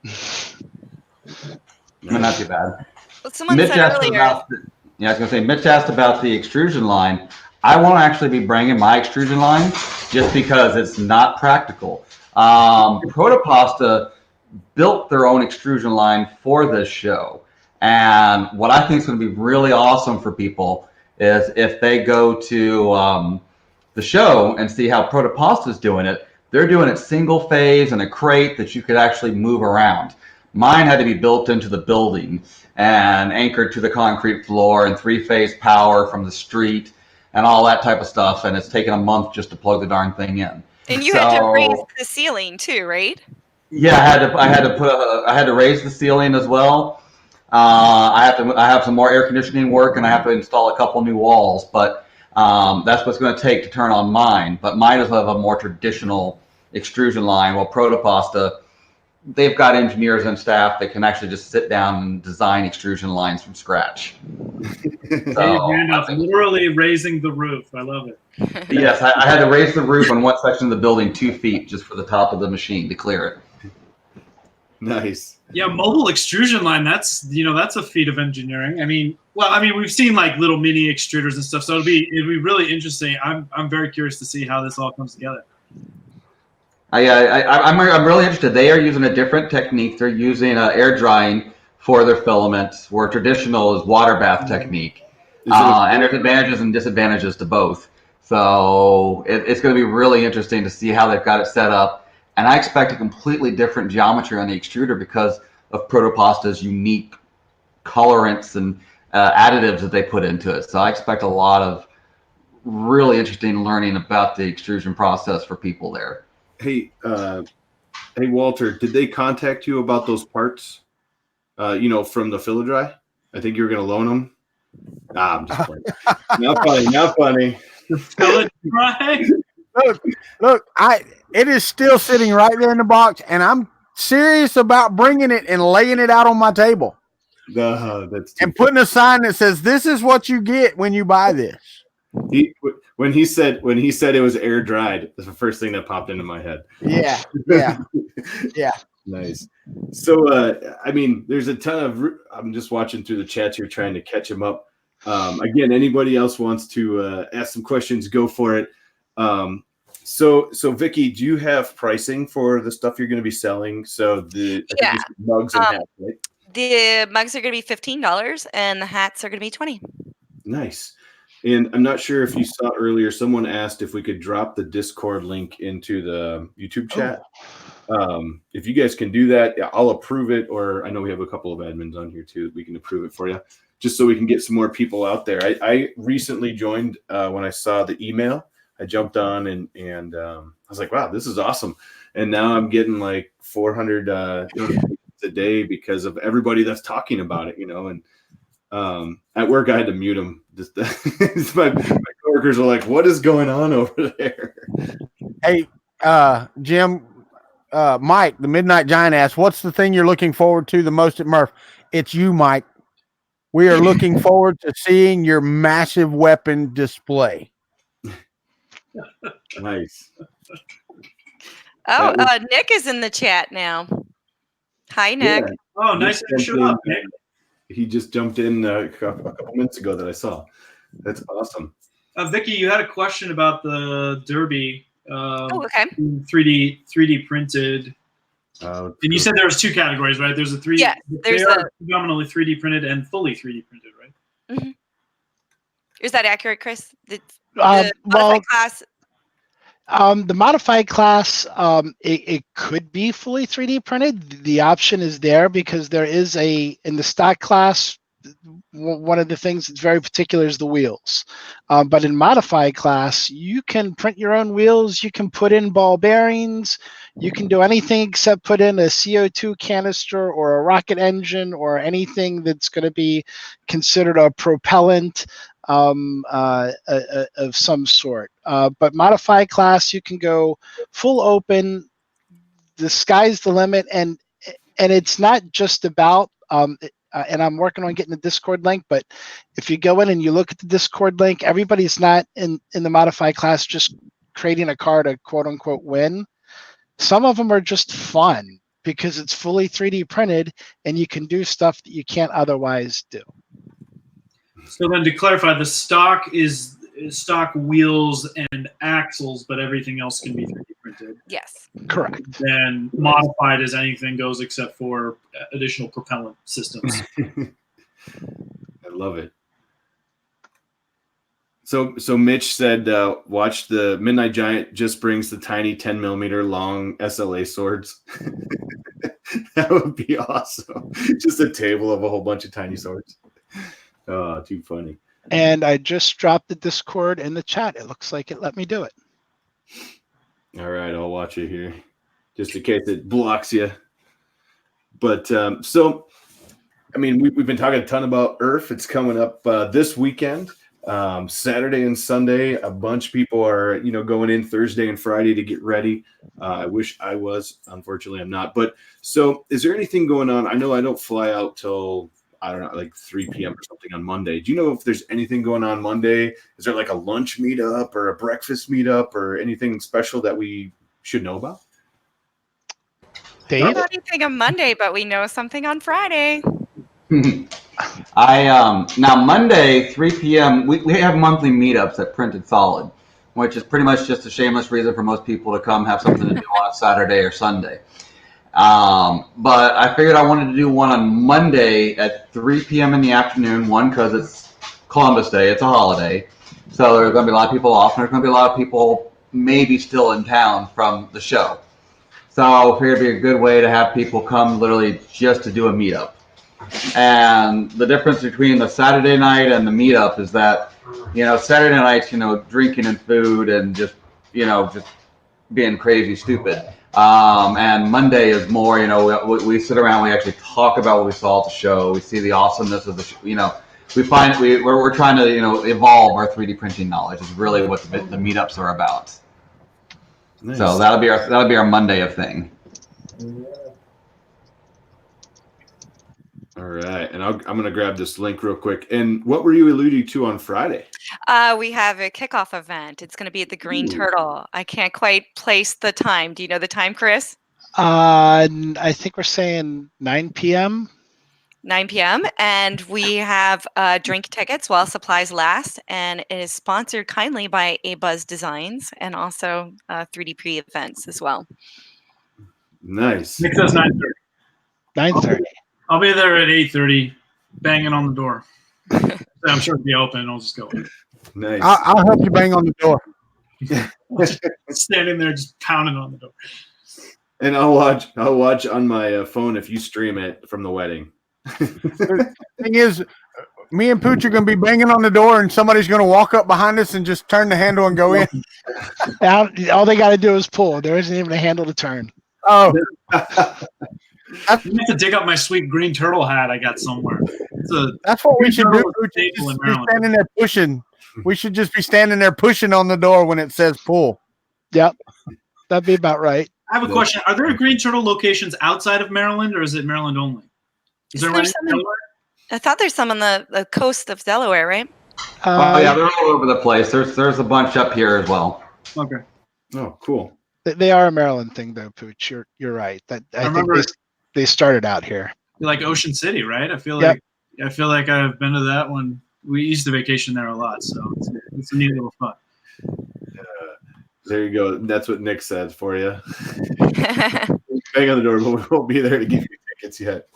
too bad. Well, someone said earlier. I was going to say, Mitch asked about the extrusion line. I won't actually be bringing my extrusion line just because it's not practical. Protopasta built their own extrusion line for this show. And what I think is going to be really awesome for people is if they go to the show and see how Protopasta is doing it. They're doing it single phase in a crate that you could actually move around. Mine had to be built into the building and anchored to the concrete floor and 3-phase power from the street and all that type of stuff. And it's taken a month just to plug the darn thing in. And you had to raise the ceiling too, right? Yeah, I had to raise the ceiling as well. I have some more air conditioning work, and I have to install a couple new walls. But that's what's going to take to turn on mine. But mine is of a more traditional extrusion line. While Protopasta, they've got engineers and staff that can actually just sit down and design extrusion lines from scratch. Randolph, literally raising the roof. I love it. Yes, I had to raise the roof on one section of the building 2 feet just for the top of the machine to clear it. Nice. Yeah, mobile extrusion line, that's a feat of engineering. I mean, we've seen like little mini extruders and stuff, so it'd be really interesting. I'm very curious to see how this all comes together. I'm really interested. They are using a different technique. They're using air drying for their filaments, where traditional is water bath technique. And there's advantages and disadvantages to both. So it's going to be really interesting to see how they've got it set up. And I expect a completely different geometry on the extruder because of Protopasta's unique colorants and additives that they put into it. So I expect a lot of really interesting learning about the extrusion process for people there. Hey, Walter, did they contact you about those parts? From the Fill Dry? I think you were going to loan them. I'm just playing. Not funny. The Fill Dry? Look, it is still sitting right there in the box, and I'm serious about bringing it and laying it out on my table. That's and putting a sign that says, "This is what you get when you buy this." When he said it was air dried, that's the first thing that popped into my head. Yeah. Nice. So, there's a ton of. I'm just watching through the chats here, trying to catch them up. Again, anybody else wants to ask some questions, go for it. So Vicky, do you have pricing for the stuff you're going to be selling? So the mugs and hats, right? The mugs are going to be $15, and the hats are going to be $20. Nice. And I'm not sure if you saw earlier, someone asked if we could drop the Discord link into the YouTube chat. if you guys can do that, I'll approve it. Or I know we have a couple of admins on here too. We can approve it for you, just so we can get some more people out there. I recently joined when I saw the email. I jumped on and I was like, wow, this is awesome. And now I'm getting like 400 notifications a day because of everybody that's talking about it, and at work I had to mute them. Just my coworkers are like, what is going on over there? Hey, Jim, Mike, the Midnight Giant asks, what's the thing you're looking forward to the most at Murph? It's you, Mike. We are looking forward to seeing your massive weapon display. Nice. Oh, Nick is in the chat now. Hi, Nick. Yeah. Oh, nice to show up, Nick. He just jumped in a couple minutes ago that I saw. That's awesome. Vicky, you had a question about the Derby. Okay. 3D printed. And you said there was 2 categories, right? There's a 3D. Yeah, there's predominantly 3D printed and fully 3D printed, right? Mm-hmm. Is that accurate, Chris? The Well, class. The modified class, it could be fully 3D printed. The option is there because there is in the stock class, one of the things that's very particular is the wheels. But in modified class, you can print your own wheels. You can put in ball bearings. You can do anything except put in a CO2 canister or a rocket engine or anything that's going to be considered a propellant of some sort. But modified class, you can go full open. The sky's the limit, and it's not just about. And I'm working on getting the Discord link, but if you go in and you look at the Discord link, everybody's not in the modified class just creating a car to quote unquote win. Some of them are just fun because it's fully 3D printed and you can do stuff that you can't otherwise do. So then to clarify, the stock is stock wheels and axles, but everything else can be 3D printed. Yes. Correct. Then modified as anything goes except for additional propellant systems. I love it. So Mitch said, watch the Midnight Giant just brings the tiny 10 millimeter long SLA swords. That would be awesome. Just a table of a whole bunch of tiny swords. Oh, too funny. And I just dropped the Discord in the chat. It looks like it let me do it. All right, I'll watch it here, just in case it blocks you. But so, I mean, we've been talking a ton about ERRF. It's coming up this weekend, Saturday and Sunday. A bunch of people are, going in Thursday and Friday to get ready. I wish I was. Unfortunately, I'm not. But so, is there anything going on? I know I don't fly out till, I don't know, like 3 p.m. or something on Monday. Do you know if there's anything going on Monday? Is there like a lunch meetup or a breakfast meetup or anything special that we should know about? Dave? Not anything on Monday, but we know something on Friday. Now Monday, 3 p.m., we have monthly meetups at Printed Solid, which is pretty much just a shameless reason for most people to come have something to do on a Saturday or Sunday. But I figured I wanted to do one on Monday at 3 p.m. in the afternoon, one, because it's Columbus Day, it's a holiday. So there's going to be a lot of people off, and there's going to be a lot of people maybe still in town from the show. So I figured it'd be a good way to have people come literally just to do a meetup. And the difference between the Saturday night and the meetup is that, Saturday night's, drinking and food and just being crazy stupid. And Monday is more, we sit around, we actually talk about what we saw at the show. We see the awesomeness of the show, we find we're trying to, evolve our 3D printing knowledge is really what the meetups are about. Nice. So that'll be our Monday of thing. All right, and I'm going to grab this link real quick. And what were you alluding to on Friday? We have a kickoff event. It's going to be at the Green Turtle. I can't quite place the time. Do you know the time, Chris? I think we're saying 9 p.m. 9 p.m. And we have drink tickets while supplies last. And it is sponsored kindly by A Buzz Designs and also 3D Pre Events as well. Nice. Nick says 9:30. 9:30. I'll be there at 8:30, banging on the door. I'm sure it'll be open, and I'll just go. Nice. I'll help you bang on the door. Standing there, just pounding on the door. And I'll watch on my phone if you stream it from the wedding. The thing is, me and Pooch are going to be banging on the door, and somebody's going to walk up behind us and just turn the handle and go in. All they got to do is pull. There isn't even a handle to turn. Oh, I have to dig up my sweet green turtle hat I got somewhere. That's what we should do. Pooch. Just be standing there pushing. We should just be standing there pushing on the door when it says pull. Yep, that'd be about right. I have a question. Are there green turtle locations outside of Maryland, or is it Maryland only? Is there one in Delaware? I thought there's some on the coast of Delaware, right? Yeah, they're all over the place. There's a bunch up here as well. Okay. Oh, cool. They are a Maryland thing, though, Pooch. You're right. I think they started out here. Like Ocean City, right? I feel like I've been to that one. We used to vacation there a lot, so it's a neat little fun. There you go. That's what Nick said for you. Bang on the door, but we won't be there to give you tickets yet.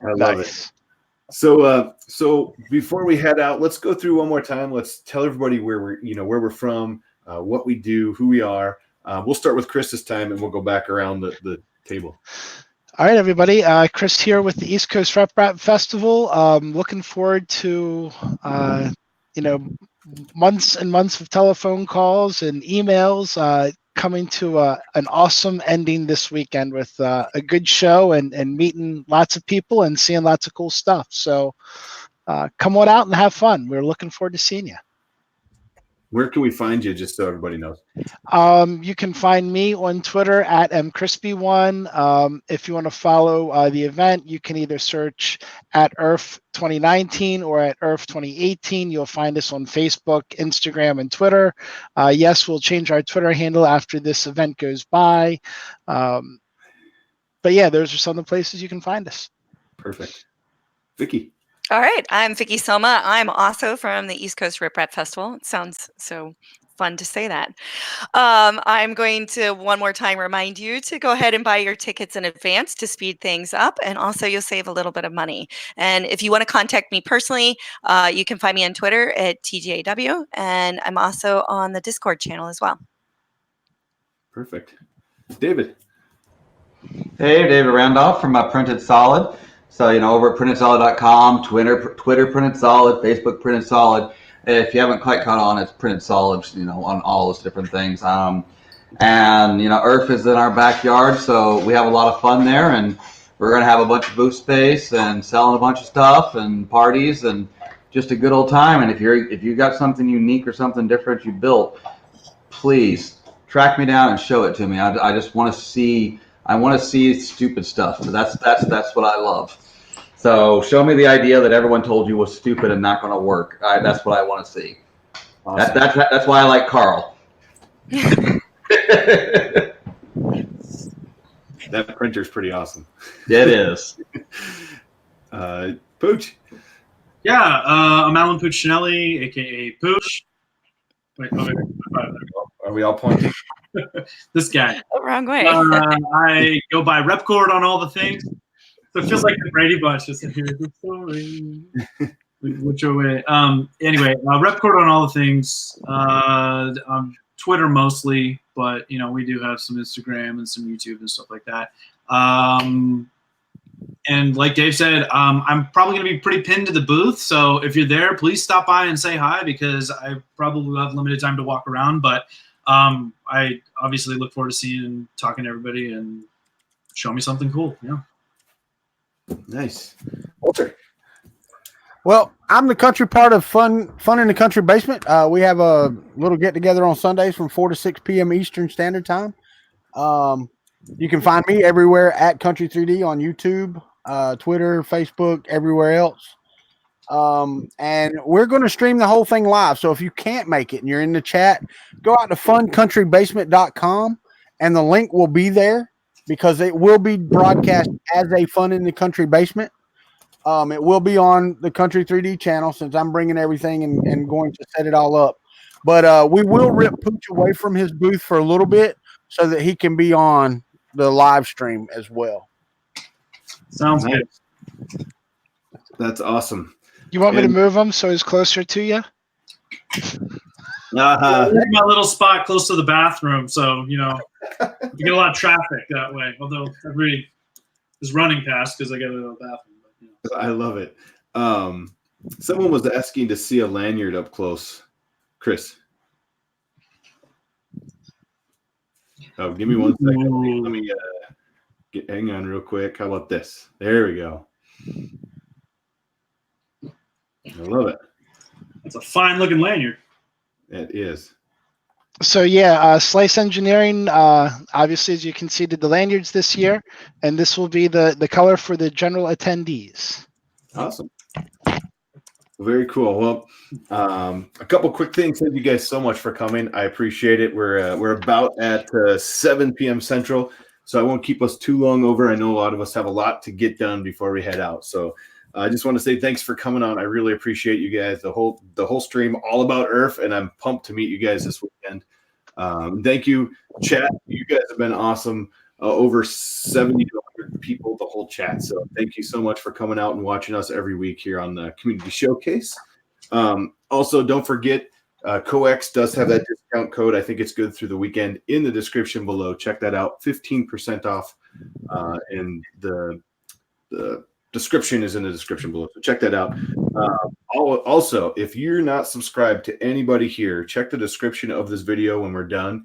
I love it. So before we head out, let's go through one more time. Let's tell everybody where we're from, what we do, who we are. We'll start with Chris this time, and we'll go back around the table. All right, everybody. Chris here with the East Coast Rep Rap Festival. Looking forward to months and months of telephone calls and emails. Coming to an awesome ending this weekend with a good show and meeting lots of people and seeing lots of cool stuff. So come on out and have fun. We're looking forward to seeing you. Where can we find you, just so everybody knows? You can find me on Twitter at mcrispy1. If you want to follow the event, you can either search at ERRF 2019 or at ERRF 2018. You'll find us on Facebook, Instagram, and Twitter. Yes, we'll change our Twitter handle after this event goes by. But yeah, those are some of the places you can find us. Perfect. Vicky. All right, I'm Vicky Soma. I'm also from the East Coast Rip Rap Festival. It sounds so fun to say that. I'm going to one more time remind you to go ahead and buy your tickets in advance to speed things up, and also you'll save a little bit of money. And if you want to contact me personally, you can find me on Twitter at TJW, and I'm also on the Discord channel as well. Perfect. David. Hey, David Randolph from Printed Solid. So, over at printedsolid.com, Twitter Printed Solid, Facebook Printed Solid. If you haven't quite caught on, it's Printed Solid, on all those different things. And, ERRF is in our backyard, so we have a lot of fun there. And we're going to have a bunch of booth space and selling a bunch of stuff and parties and just a good old time. And if you got something unique or something different you built, please track me down and show it to me. I just want to see. I want to see stupid stuff. That's what I love. So show me the idea that everyone told you was stupid and not going to work. That's what I want to see. Awesome. That's why I like Carl. That printer's pretty awesome. It is. Pooch. Yeah, I'm Alan Puccinelli, aka Pooch. Wait, are we all pointing? This guy. Oh, wrong way. I go by Repkord on all the things. So it feels like the Brady Bunch. Just here's the story. Which way? Anyway, Repkord on all the things. Twitter mostly, but we do have some Instagram and some YouTube and stuff like that. And like Dave said, I'm probably going to be pretty pinned to the booth. So if you're there, please stop by and say hi, because I probably will have limited time to walk around. But I obviously look forward to seeing and talking to everybody and show me something cool. Yeah. Nice. Walter. Well, I'm the country part of Fun in the Country Basement. We have a little get-together on Sundays from 4 to 6 p.m. Eastern Standard Time. You can find me everywhere at Kuntry 3D on YouTube, Twitter, Facebook, everywhere else. And we're going to stream the whole thing live. So if you can't make it and you're in the chat, go out to funcountrybasement.com and the link will be there, because it will be broadcast as a Fun in the Country Basement. It will be on the Kuntry 3D channel, since I'm bringing everything and going to set it all up. But we will rip Pooch away from his booth for a little bit so that he can be on the live stream as well. Sounds good. That's awesome. You want me to move him so he's closer to you? My little spot close to the bathroom, so you get a lot of traffic that way. Although everybody is running past because I got to go to the bathroom. But, I love it. Someone was asking to see a lanyard up close. Chris. Oh, give me 1 second. Let me hang on real quick. How about this? There we go. I love it. It's a fine looking lanyard. It is. So yeah, Slice Engineering, obviously, as you can see, did the lanyards this year, and this will be the color for the general attendees. Awesome. Very cool. Well, a couple quick things. Thank you guys so much for coming. I appreciate it. We're about at 7 p.m. Central, so I won't keep us too long over. I know a lot of us have a lot to get done before we head out. So I just want to say thanks for coming on. I really appreciate you guys. The whole stream, all about ERRF, and I'm pumped to meet you guys this weekend. Thank you, chat. You guys have been awesome. Over 70 to 100 people, the whole chat. So thank you so much for coming out and watching us every week here on the Community Showcase. Also, don't forget, COEX does have that discount code. I think it's good through the weekend in the description below. Check that out. 15% off. And the description is in the description below. So check that out. Also, if you're not subscribed to anybody here, check the description of this video when we're done.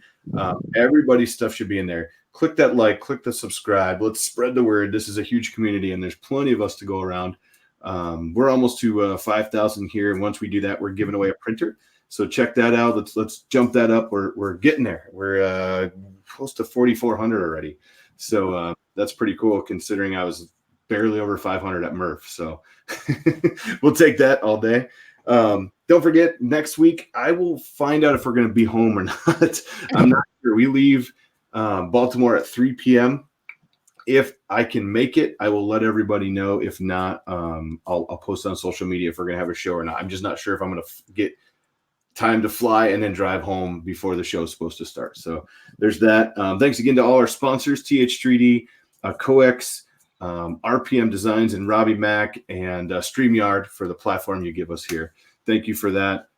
Everybody's stuff should be in there. Click that like, click the subscribe. Let's spread the word. This is a huge community, and there's plenty of us to go around. We're almost to 5,000 here, and once we do that, we're giving away a printer. So check that out. Let's jump that up. We're getting there. We're close to 4,400 already. So that's pretty cool considering I was barely over 500 at Murph. So we'll take that all day. Don't forget, next week I will find out if we're going to be home or not. I'm not sure. We leave Baltimore at 3 p.m. If I can make it, I will let everybody know. If not, I'll post on social media if we're going to have a show or not. I'm just not sure if I'm going to get time to fly and then drive home before the show is supposed to start. So there's that. Thanks again to all our sponsors, TH3D, COEX, RPM Designs, and Robbie Mack, and StreamYard for the platform you give us here. Thank you for that.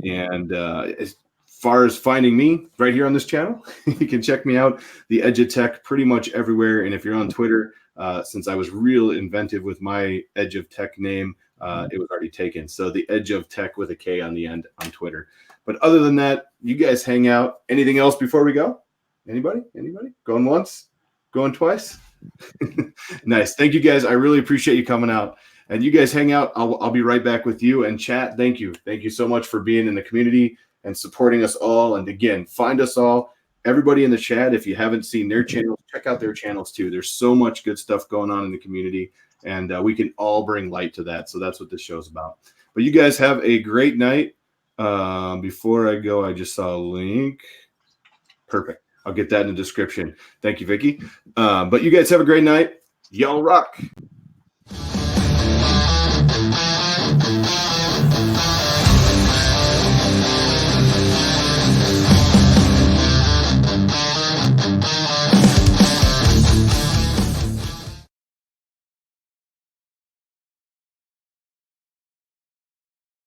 And as far as finding me right here on this channel, you can check me out, The Edge of Tech, pretty much everywhere. And if you're on Twitter, since I was real inventive with my Edge of Tech name, it was already taken. So The Edge of Tech with a K on the end on Twitter. But other than that, you guys hang out. Anything else before we go? Anybody? Going once? Going twice? Nice. Thank you guys. I really appreciate you coming out. And you guys hang out. I'll be right back with you. And chat, thank you. Thank you so much for being in the community and supporting us all. And again, find us all. Everybody in the chat, if you haven't seen their channels, check out their channels too. There's so much good stuff going on in the community, and we can all bring light to that. So that's what this show's about. But you guys have a great night. Before I go, I just saw a link. Perfect. I'll get that in the description. Thank you, Vicky. But you guys have a great night. Y'all rock.